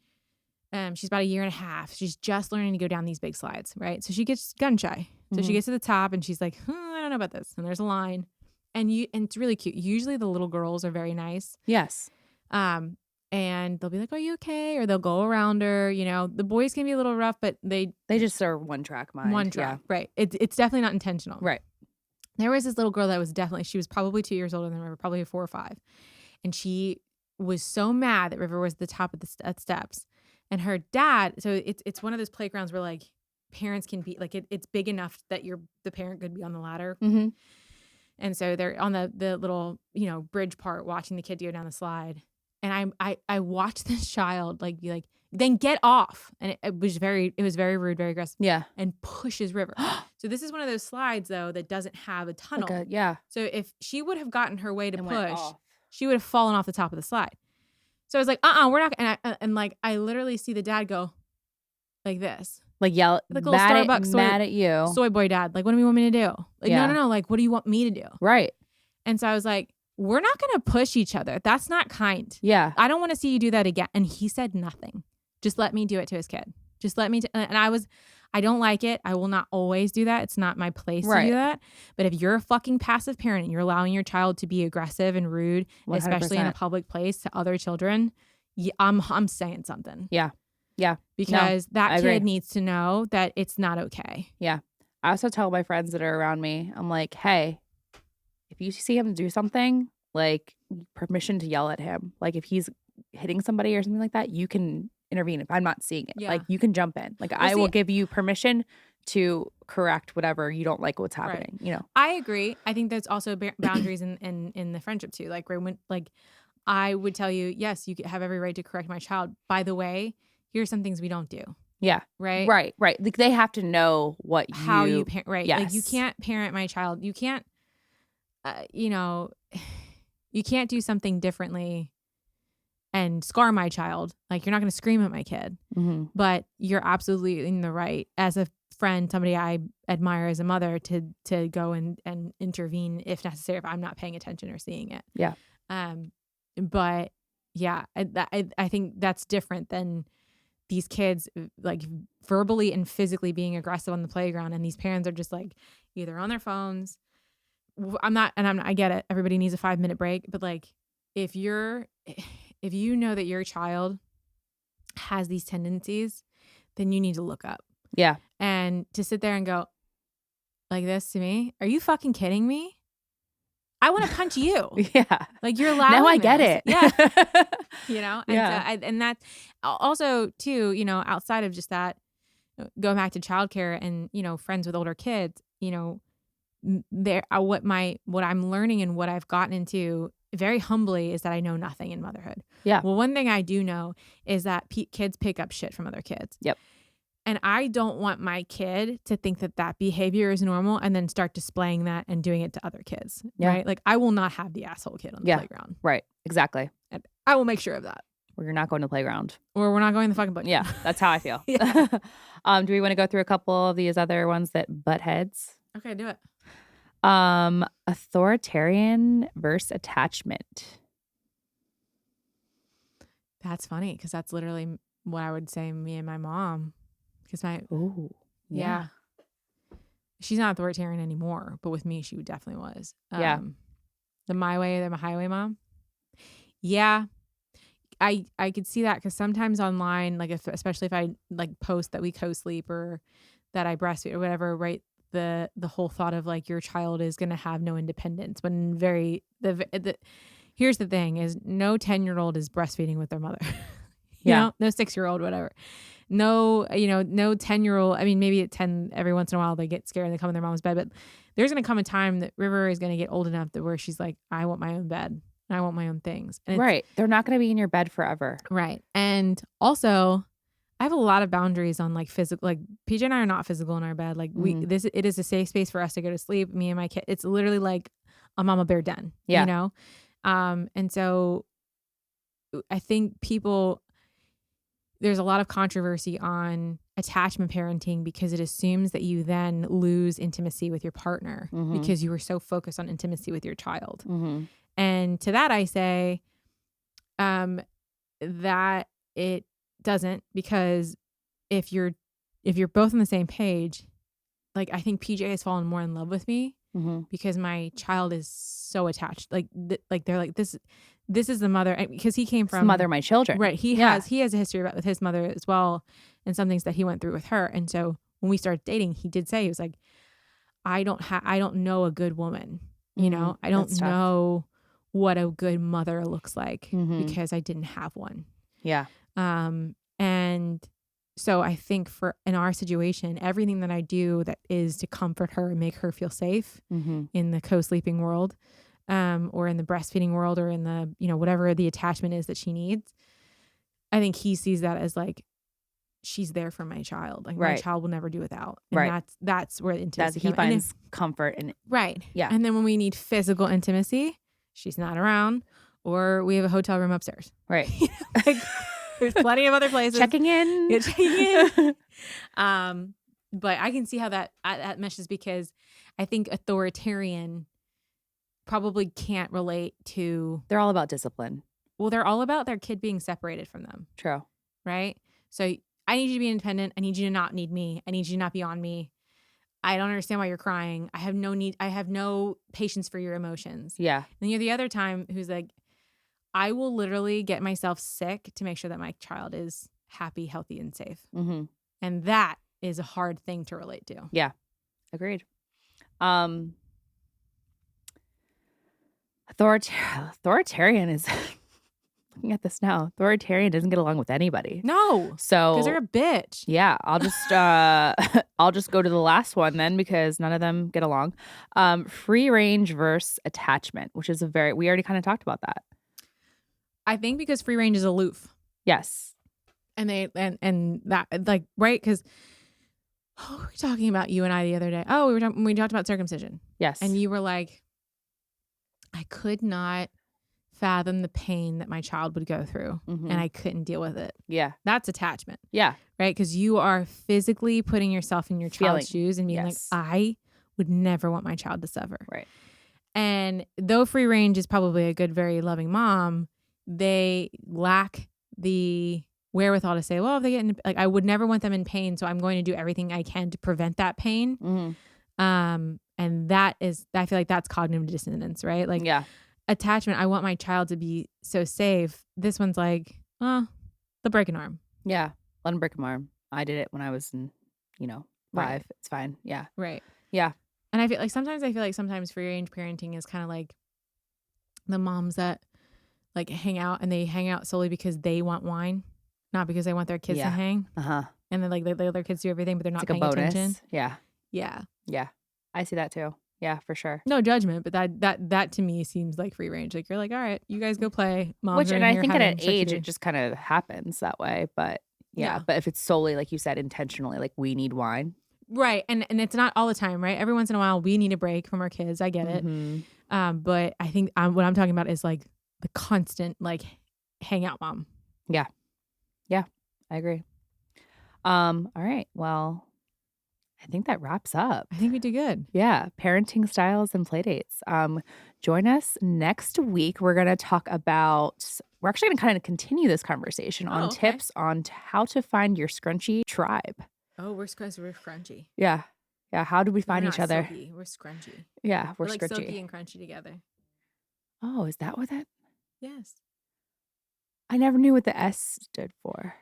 She's about 1.5 years. She's just learning to go down these big slides, right? So she gets gun shy. So she gets to the top and she's like, I don't know about this. And there's a line. And it's really cute. Usually the little girls are very nice. Yes. And they'll be like, are you okay? Or they'll go around her. The boys can be a little rough, but they just are one track mind. One track, right. It's definitely not intentional. Right. There was this little girl that was she was probably 2 years older than River, probably 4 or 5. And she was so mad that River was at the top of the steps. And her dad, so it's one of those playgrounds where like parents can be like it's big enough that the parent could be on the ladder. Mm-hmm. And so they're on the little bridge part watching the kid go down the slide. And I watched this child like be like, then get off. And it was very rude, very aggressive. Yeah. And pushes River. So this is one of those slides though that doesn't have a tunnel. So if she would have gotten her way to push, she would have fallen off the top of the slide. So I was like, we're not. And like, I literally see the dad go like this. Like yell, like little Starbucks mad at you. Soy boy dad. Like, what do you want me to do? Like, no. Like, what do you want me to do? Right. And so I was like, we're not going to push each other. That's not kind. Yeah. I don't want to see you do that again. And he said nothing. Just let me do it to his kid. Just let me. And I don't like it. I will not always do that. It's not my place to do that. But if you're a fucking passive parent and you're allowing your child to be aggressive and rude, 100%. Especially in a public place to other children, I'm saying something. Yeah. Yeah. Because that kid needs to know that it's not okay. Yeah. I also tell my friends that are around me, I'm like, hey, if you see him do something, like permission to yell at him. Like if he's hitting somebody or something like that, you can intervene if I'm not seeing it. Yeah. Like you can jump in. Like I will give you permission to correct whatever you don't like what's happening, you know. I agree. I think there's also boundaries in the friendship too. Like when I would tell you, yes, you have every right to correct my child. By the way, here's some things we don't do. Yeah. Right. Right. Like they have to know how you parent. Right. Yes. Like you can't parent my child. You can't, you can't do something differently and scar my child. Like you're not going to scream at my kid, but you're absolutely in the right as a friend, somebody I admire as a mother to go and intervene if necessary, if I'm not paying attention or seeing it. Yeah. But yeah, I think that's different than these kids like verbally and physically being aggressive on the playground. And these parents are just like either on their phones. I get it. Everybody needs a 5-minute break, but like if you know that your child has these tendencies, then you need to look up. Yeah. And to sit there and go like this to me, are you fucking kidding me? I want to punch you. Yeah. Like you're allowing Now I this. get it. Yeah. And yeah. And that also too, outside of just that, going back to childcare and, friends with older kids, what I'm learning and what I've gotten into very humbly is that I know nothing in motherhood. Yeah. Well, one thing I do know is that kids pick up shit from other kids. Yep. And I don't want my kid to think that behavior is normal and then start displaying that and doing it to other kids. Yeah. Right. Like I will not have the asshole kid on the playground. Right. Exactly. And I will make sure of that. Or you're not going to the playground. Or we're not going to the fucking playground. Yeah. That's how I feel. Yeah. Do we want to go through a couple of these other ones that butt heads? Okay, do it. Authoritarian versus attachment. That's funny because that's literally what I would say me and my mom. Because yeah. She's not authoritarian anymore, but with me, she definitely was. Yeah. The my way, the highway mom. Yeah. I could see that because sometimes online, like especially if I like post that we co-sleep or that I breastfeed or whatever, right? The whole thought of like your child is going to have no independence when here's the thing is no 10-year-old is breastfeeding with their mother. No 6-year-old, whatever. No 10-year-old. I mean, maybe at 10, every once in a while they get scared and they come in their mom's bed, but there's going to come a time that River is going to get old enough that where she's like, I want my own bed and I want my own things. And right. They're not going to be in your bed forever. Right. And also I have a lot of boundaries on like physical, like PJ and I are not physical in our bed. Like it is a safe space for us to go to sleep. Me and my kid, it's literally like a mama bear den, and so I think there's a lot of controversy on attachment parenting because it assumes that you then lose intimacy with your partner because you were so focused on intimacy with your child. And to that I say that it doesn't, because if you're both on the same page, like I think PJ has fallen more in love with me because my child is so attached. Like they're like this is the mother, because he came from the mother of my children. Right. He has a history with his mother as well, and some things that he went through with her. And so when we started dating, he did say, he was like, I don't know a good woman. I don't know what a good mother looks like because I didn't have one. Yeah. And so I think in our situation, everything that I do that is to comfort her and make her feel safe in the co-sleeping world, or in the breastfeeding world, or in the, whatever the attachment is that she needs, I think he sees that as like, she's there for my child. Like my child will never do without. And that's where the intimacy he finds comfort in it. Right. Yeah. And then when we need physical intimacy, she's not around, or we have a hotel room upstairs. Right. Like, there's plenty of other places. Checking in. Yeah, checking in. But I can see how that meshes, because I think authoritarian probably can't relate to. They're all about discipline. Well, they're all about their kid being separated from them. True. Right? So I need you to be independent. I need you to not need me. I need you to not be on me. I don't understand why you're crying. I have no patience for your emotions. Yeah. And you're the other time who's like, I will literally get myself sick to make sure that my child is happy, healthy, and safe. And that is a hard thing to relate to. Yeah. Agreed. Authoritarian is looking at this now, authoritarian doesn't get along with anybody. No, So because they're a bitch. yeah, I'll just I'll just go to the last one then because none of them get along. Free range versus attachment, which is we already kind of talked about that. I think because free range is aloof. Yes. And they and that like right because who were we talking about you and I the other day? Oh, we talked about circumcision. Yes. And you were like, I could not fathom the pain that my child would go through, and I couldn't deal with it. Yeah. That's attachment. Yeah. Right? Because you are physically putting yourself in your child's shoes and being like, I would never want my child to suffer. Right. And though free range is probably a good, very loving mom, they lack the wherewithal to say, well, if they get in, like, I would never want them in pain, so I'm going to do everything I can to prevent that pain. And that is, I feel like that's cognitive dissonance, right? Like, attachment, I want my child to be so safe. This one's like, they'll break an arm. Yeah. Let them break an arm. I did it when I was in, 5. Right. It's fine. Yeah. Right. Yeah. And I feel like sometimes free range parenting is kind of like the moms that like hang out, and they hang out solely because they want wine, not because they want their kids to hang. And then like they let their kids do everything, but they're not paying attention. Yeah. Yeah. Yeah. I see that too. Yeah, for sure. No judgment, but that to me seems like free range. Like you're like, all right, you guys go play. Moms and I think at an age it just kind of happens that way. But yeah, but if it's solely like you said, intentionally, like we need wine. Right. And it's not all the time, right? Every once in a while we need a break from our kids. I get it. But I think what I'm talking about is like the constant like hangout mom. Yeah. Yeah, I agree. All right. Well, I think that wraps up. I think we did good. Yeah. Parenting styles and playdates. Join us next week. We're actually going to kind of continue this conversation on tips on how to find your scrunchy tribe. Oh, we're scrunchy. Yeah. Yeah. How do we find each other? Silky. We're scrunchy. Yeah. We're like scrunchy. silky and crunchy together. Oh, is that what that? Yes. I never knew what the S stood for.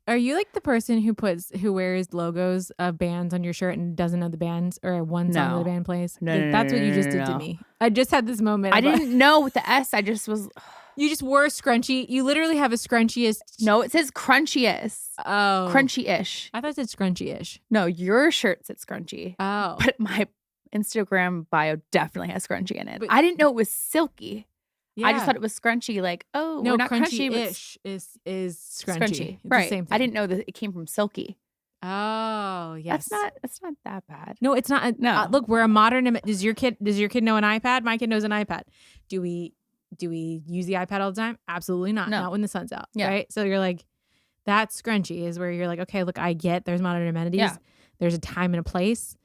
Are you like the person who wears logos of bands on your shirt and doesn't know the bands or one song that the band plays? No, that's what you just did to me. I just had this moment. I didn't know with the S. I just was. You just wore a scrunchie. You literally have a scrunchiest. No, it says crunchiest. Oh, crunchy-ish. I thought it said scrunchy-ish. No, your shirt said scrunchy. Oh, but my Instagram bio definitely has scrunchy in it. But I didn't know it was silky. Yeah. I just thought it was scrunchy. Like, no, we're not crunchy. Crunchy-ish is scrunchy. It's right? The same thing. I didn't know that it came from silky. Oh, yes. That's not that bad. No, it's not. No, look, we're a modern. Does your kid know an iPad? My kid knows an iPad. Do we use the iPad all the time? Absolutely not. No. Not when the sun's out. Yeah. Right. So you're like, that's scrunchy is where you're like, okay, look, I get there's modern amenities. Yeah. There's a time and a place.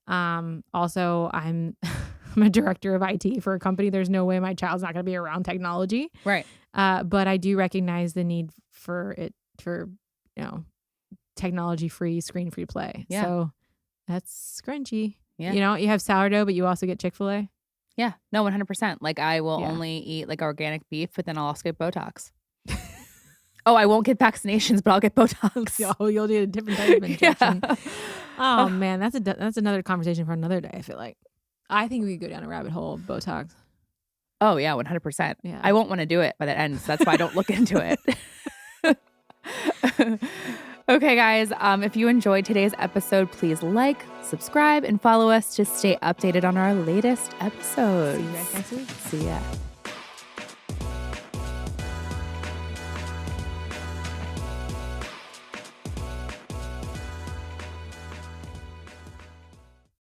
Also, I'm a director of IT for a company. There's no way my child's not going to be around technology. Right. But I do recognize the need for technology-free, screen-free play. Yeah. So that's scrunchy. Yeah. You have sourdough, but you also get Chick-fil-A. Yeah. No, 100%. Like I will only eat like organic beef, but then I'll also get Botox. Oh, I won't get vaccinations, but I'll get Botox. Oh, you'll do a different type of injection. Yeah. Oh man, that's another conversation for another day. I feel like I think we could go down a rabbit hole of Botox. Oh yeah, 100%. Yeah. I won't want to do it by that end. So that's why I don't look into it. Okay, guys. If you enjoyed today's episode, please like, subscribe, and follow us to stay updated on our latest episodes. See you guys next week. See ya.